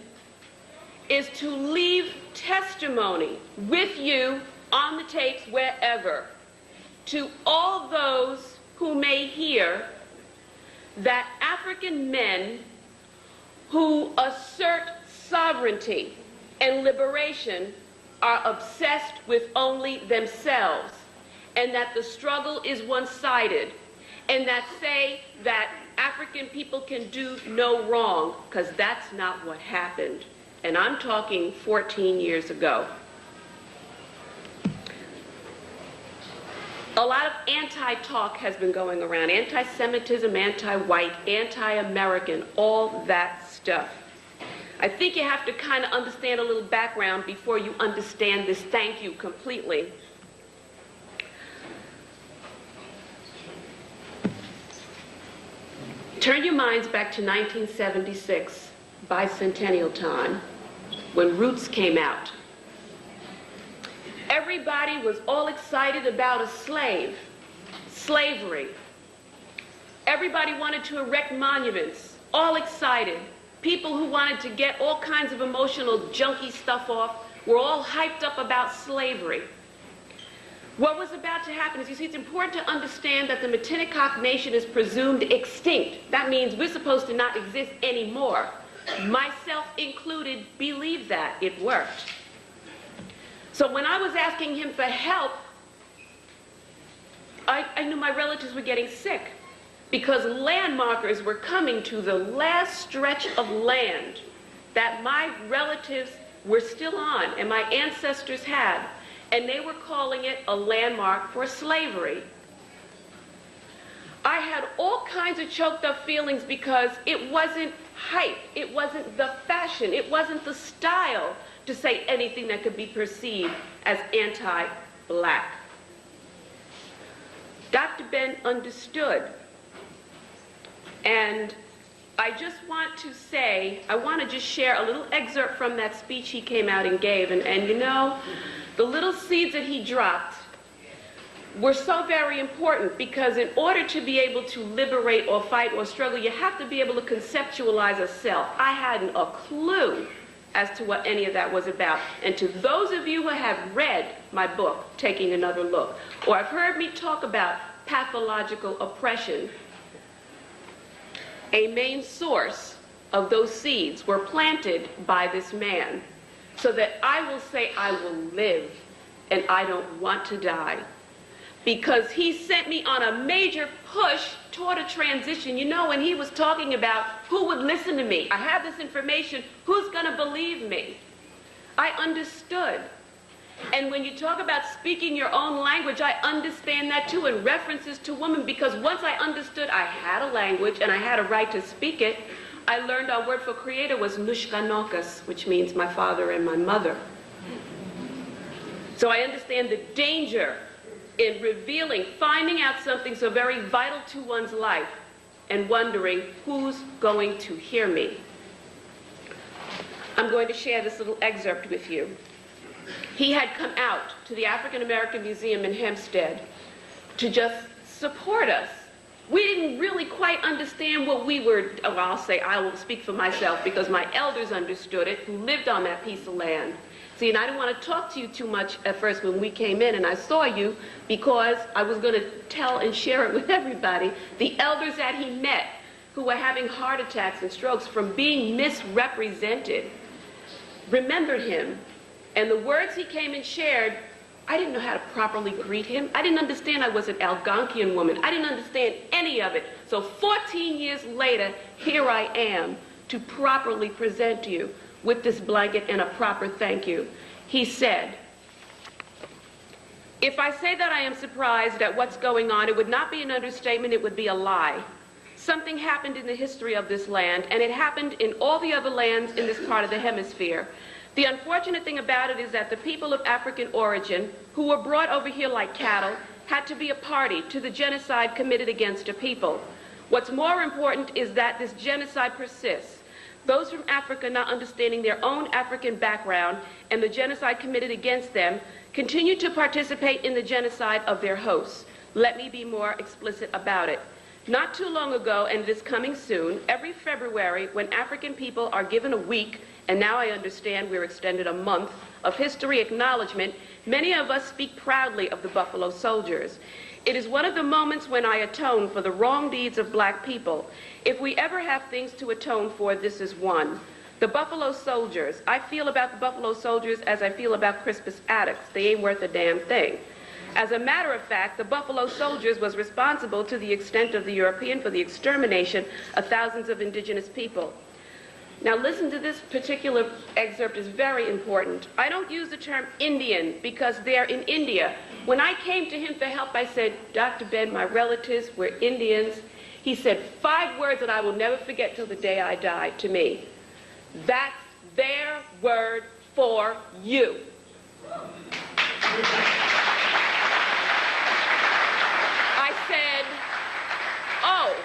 C: is to leave testimony with you on the tapes wherever to all those who may hear that African men who assert sovereignty and liberation are obsessed with only themselves, and that the struggle is one-sided, and that say that African people can do no wrong, because that's not what happened. And I'm talking 14 years ago. A lot of anti-talk has been going around. Anti-Semitism, anti-white, anti-American, all that stuff. I think you have to kind of understand a little background before you understand this thank you completely. Turn your minds back to 1976, bicentennial time, when Roots came out. Everybody was all excited about a slave, slavery. Everybody wanted to erect monuments, all excited. People who wanted to get all kinds of emotional, junky stuff off were all hyped up about slavery. What was about to happen is, you see, it's important to understand that the Matinecock Nation is presumed extinct. That means we're supposed to not exist anymore. Myself included believed that. It worked. So when I was asking him for help, I knew my relatives were getting sick because landmarkers were coming to the last stretch of land that my relatives were still on and my ancestors had, and they were calling it a landmark for slavery. I had all kinds of choked up feelings because it wasn't hype, it wasn't the fashion, it wasn't the style to say anything that could be perceived as anti-black. Dr. Ben understood. And I just want to say, I want to just share a little excerpt from that speech he came out and gave. And you know, the little seeds that he dropped were so very important, because in order to be able to liberate or fight or struggle, you have to be able to conceptualize a self. I hadn't a clue as to what any of that was about. And to those of you who have read my book, Taking Another Look, or have heard me talk about pathological oppression, a main source of those seeds were planted by this man, so that I will say I will live and I don't want to die. Because he sent me on a major push toward a transition. You know, when he was talking about who would listen to me, I have this information, who's going to believe me? I understood. And when you talk about speaking your own language, I understand that too, in references to women, because once I understood I had a language and I had a right to speak it, I learned our word for creator was Nushkanokas, which means my father and my mother. So I understand the danger in revealing, finding out something so very vital to one's life and wondering who's going to hear me. I'm going to share this little excerpt with you. He had come out to the African American Museum in Hempstead to just support us. We didn't really quite understand what we were, well, I'll say I will speak for myself because my elders understood it, who lived on that piece of land. See, and I didn't want to talk to you too much at first when we came in and I saw you, because I was going to tell and share it with everybody. The elders that he met who were having heart attacks and strokes from being misrepresented remembered him. And the words he came and shared, I didn't know how to properly greet him. I didn't understand I was an Algonquian woman. I didn't understand any of it. So 14 years later, here I am to properly present you with this blanket and a proper thank you. He said, if I say that I am surprised at what's going on, it would not be an understatement, it would be a lie. Something happened in the history of this land, and it happened in all the other lands in this part of the hemisphere. The unfortunate thing about it is that the people of African origin, who were brought over here like cattle, had to be a party to the genocide committed against a people. What's more important is that this genocide persists. Those from Africa, not understanding their own African background and the genocide committed against them, continue to participate in the genocide of their hosts. Let me be more explicit about it. Not too long ago, and it is coming soon, every February, when African people are given a week, and now I understand we're extended a month, of history acknowledgement, many of us speak proudly of the Buffalo Soldiers. It is one of the moments when I atone for the wrong deeds of black people. If we ever have things to atone for, this is one. The Buffalo Soldiers. I feel about the Buffalo Soldiers as I feel about Crispus Attucks. They ain't worth a damn thing. As a matter of fact, the Buffalo Soldiers was responsible to the extent of the European for the extermination of thousands of indigenous people. Now listen to this particular excerpt, is very important. I don't use the term Indian because they're in India. When I came to him for help, I said, Dr. Ben, my relatives were Indians. He said 5 words that I will never forget till the day I die to me. That's their word for you. I said, oh,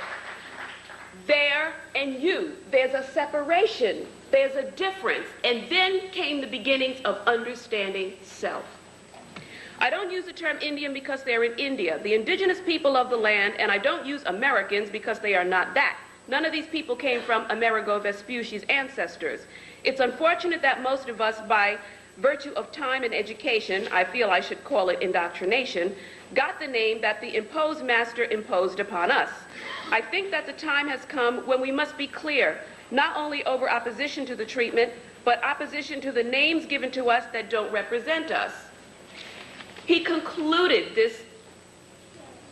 C: there and you. There's a separation. There's a difference. And then came the beginnings of understanding self. I don't use the term Indian because they're in India, the indigenous people of the land, and I don't use Americans because they are not that. None of these people came from Amerigo Vespucci's ancestors. It's unfortunate that most of us, by virtue of time and education, I feel I should call it indoctrination, got the name that the imposed master imposed upon us. I think that the time has come when we must be clear, not only over opposition to the treatment, but opposition to the names given to us that don't represent us. He concluded this,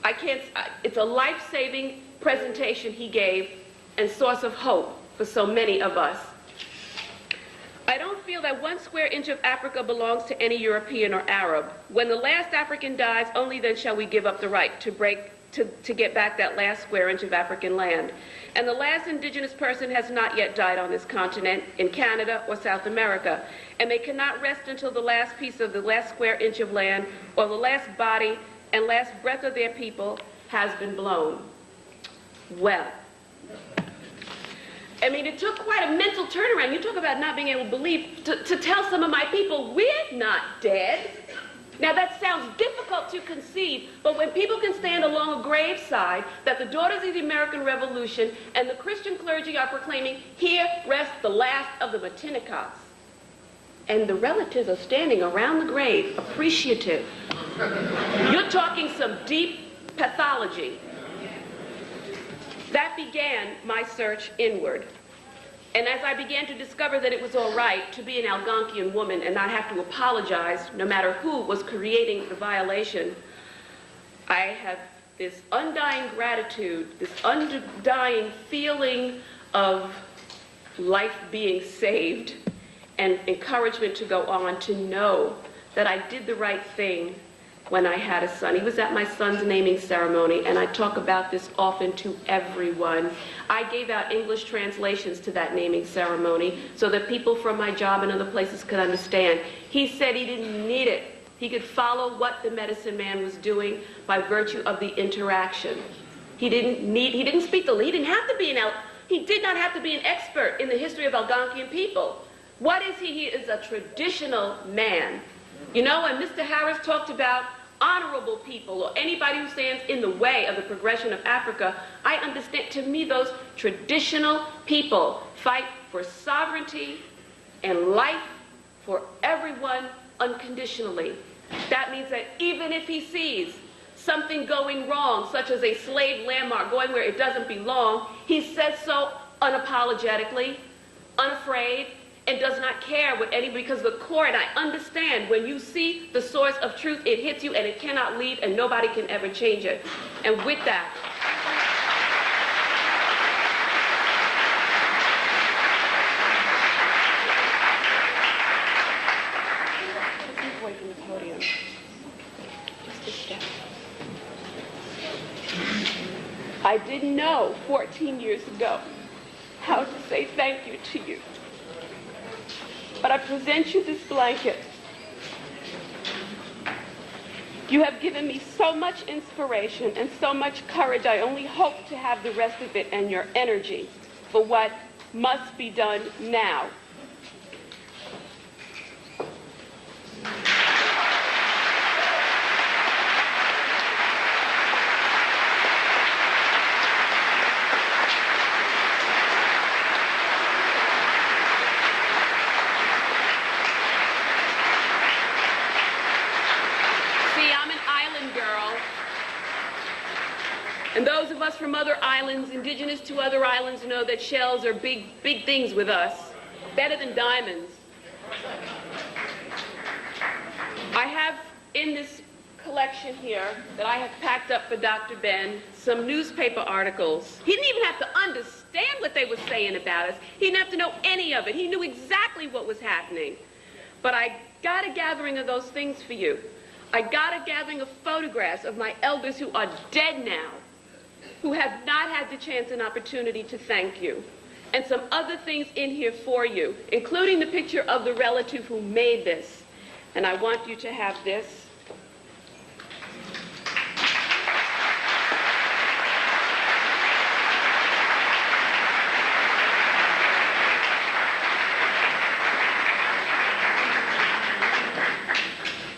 C: it's a life-saving presentation he gave and source of hope for so many of us. I don't feel that 1 square inch of Africa belongs to any European or Arab. When the last African dies, only then shall we give up the right to get back that last square inch of African land. And the last indigenous person has not yet died on this continent, in Canada or South America. And they cannot rest until the last piece of the last square inch of land or the last body and last breath of their people has been blown. Well, I mean, it took quite a mental turnaround. You talk about not being able to believe, to tell some of my people, we're not dead. Now that sounds difficult to conceive, but when people can stand along a graveside that the daughters of the American Revolution and the Christian clergy are proclaiming, here rests the last of the Matinicas, and the relatives are standing around the grave, appreciative. You're talking some deep pathology. That began my search inward. And as I began to discover that it was all right to be an Algonquian woman and not have to apologize no matter who was creating the violation, I have this undying gratitude, this undying feeling of life being saved and encouragement to go on, to know that I did the right thing when I had a son. He was at my son's naming ceremony, and I talk about this often to everyone. I gave out English translations to that naming ceremony so that people from my job and other places could understand. He said he didn't need it. He could follow what the medicine man was doing by virtue of the interaction. He didn't speak the, he didn't have to be he did not have to be an expert in the history of Algonquian people. What is he? He is a traditional man. You know, when Mr. Harris talked about honorable people or anybody who stands in the way of the progression of Africa, I understand, to me, those traditional people fight for sovereignty and life for everyone unconditionally. That means that even if he sees something going wrong, such as a slave landmark going where it doesn't belong, he says so unapologetically, unafraid, and does not care what anybody, because the core, and I understand, when you see the source of truth, it hits you and it cannot leave and nobody can ever change it. And with that, away from the podium. Just a step. I didn't know 14 years ago how to say thank you to you. But I present you this blanket. You have given me so much inspiration and so much courage. I only hope to have the rest of it and your energy for what must be done now. And those of us from other islands, indigenous to other islands, know that shells are big, big things with us, better than diamonds. I have in this collection here that I have packed up for Dr. Ben, some newspaper articles. He didn't even have to understand what they were saying about us. He didn't have to know any of it. He knew exactly what was happening. But I got a gathering of those things for you. I got a gathering of photographs of my elders who are dead now, who have not had the chance and opportunity to thank you. And some other things in here for you, including the picture of the relative who made this. And I want you to have this.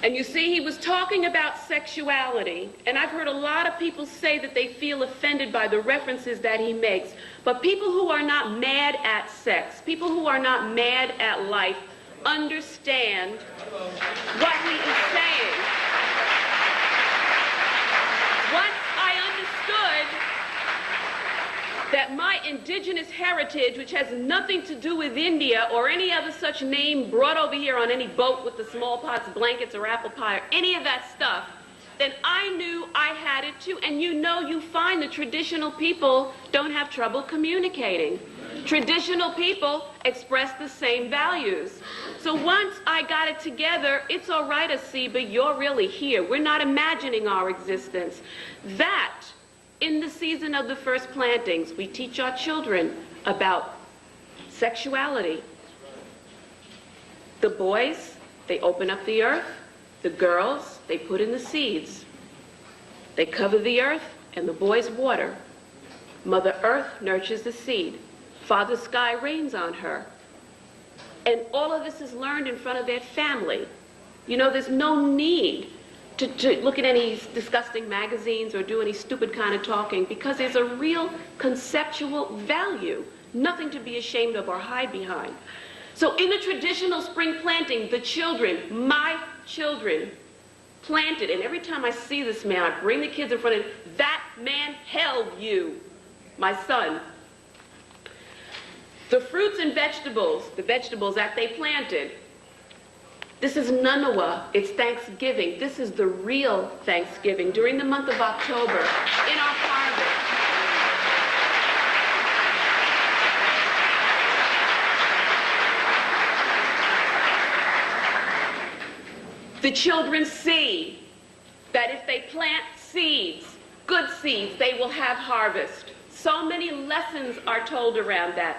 C: And you see, he was talking about sexuality, and I've heard a lot of people say that they feel offended by the references that he makes. But people who are not mad at sex, people who are not mad at life, understand what he is saying. Once I understood that my indigenous heritage, which has nothing to do with India or any other such name brought over here on any boat with the smallpox blankets or apple pie or any of that stuff, then I knew I had it too. And you know, you find the traditional people don't have trouble communicating. Traditional people express the same values. So once I got it together, it's all right, Asiba, you're really here. We're not imagining our existence. That, in the season of the first plantings, we teach our children about sexuality. The boys, they open up the earth. The girls, they put in the seeds. They cover the earth, and the boys water. Mother Earth nurtures the seed. Father Sky rains on her. And all of this is learned in front of their family. You know, there's no need to look at any disgusting magazines or do any stupid kind of talking, because there's a real conceptual value, nothing to be ashamed of or hide behind. So in the traditional spring planting, the children, my children, planted, and every time I see this man, I bring the kids in front of him, that man held you, my son. The fruits and vegetables, the vegetables that they planted, this is Nanawa, it's Thanksgiving. This is the real Thanksgiving during the month of October in our harvest. The children see that if they plant seeds, good seeds, they will have harvest. So many lessons are told around that.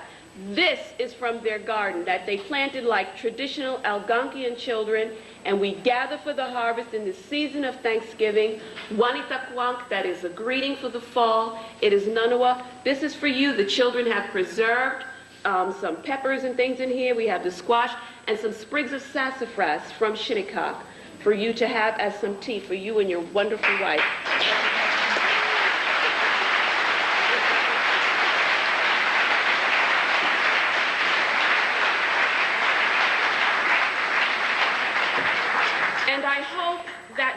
C: This is from their garden that they planted like traditional Algonquian children, and we gather for the harvest in the season of Thanksgiving. Wanitakwunk, that is a greeting for the fall. It is Nanawa. This is for you. The children have preserved some peppers and things in here. We have the squash and some sprigs of sassafras from Shinnecock for you to have as some tea for you and your wonderful wife.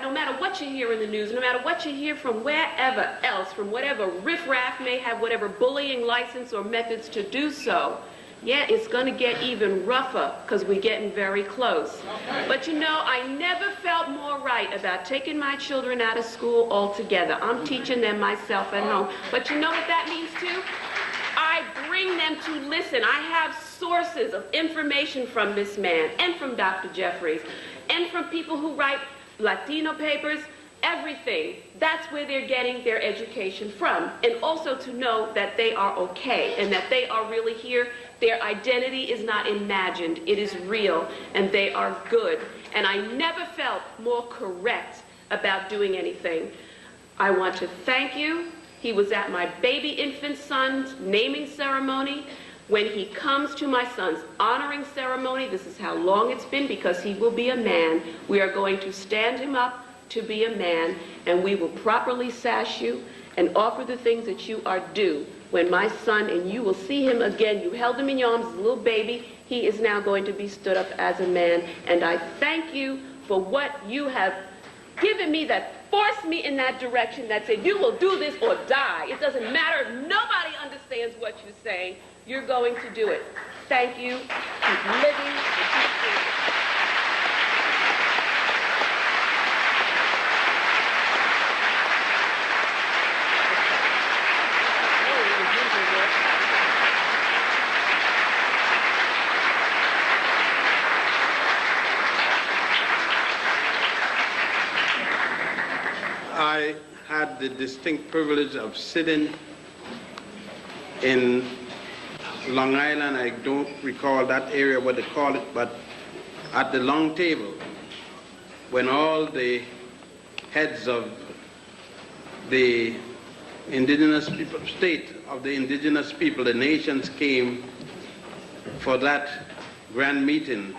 C: No matter what you hear in the news, no matter what you hear from wherever else, from whatever riffraff may have whatever bullying license or methods to do so, yeah, it's going to get even rougher because we're getting very close. But you know, I never felt more right about taking my children out of school altogether. I'm teaching them myself at home. But you know what that means too? I bring them to listen. I have sources of information from this man and from Dr. Jeffries and from people who write Latino papers, everything. That's where they're getting their education from. And also to know that they are okay and that they are really here. Their identity is not imagined. It is real, and they are good. And I never felt more correct about doing anything. I want to thank you. He was at my baby infant son's naming ceremony. When he comes to my son's honoring ceremony, this is how long it's been, because he will be a man. We are going to stand him up to be a man, and we will properly sash you and offer the things that you are due. When my son, and you will see him again, you held him in your arms as a little baby, he is now going to be stood up as a man. And I thank you for what you have given me that forced me in that direction, that said, you will do this or die. It doesn't matter if nobody understands what you're saying. You're going to do it. Thank you. Keep living and keep living.
A: had the distinct privilege of sitting in Long Island. I don't recall that area, what they call it, but at the long table, when all the heads of the indigenous people, state of the indigenous people, the nations came for that grand meeting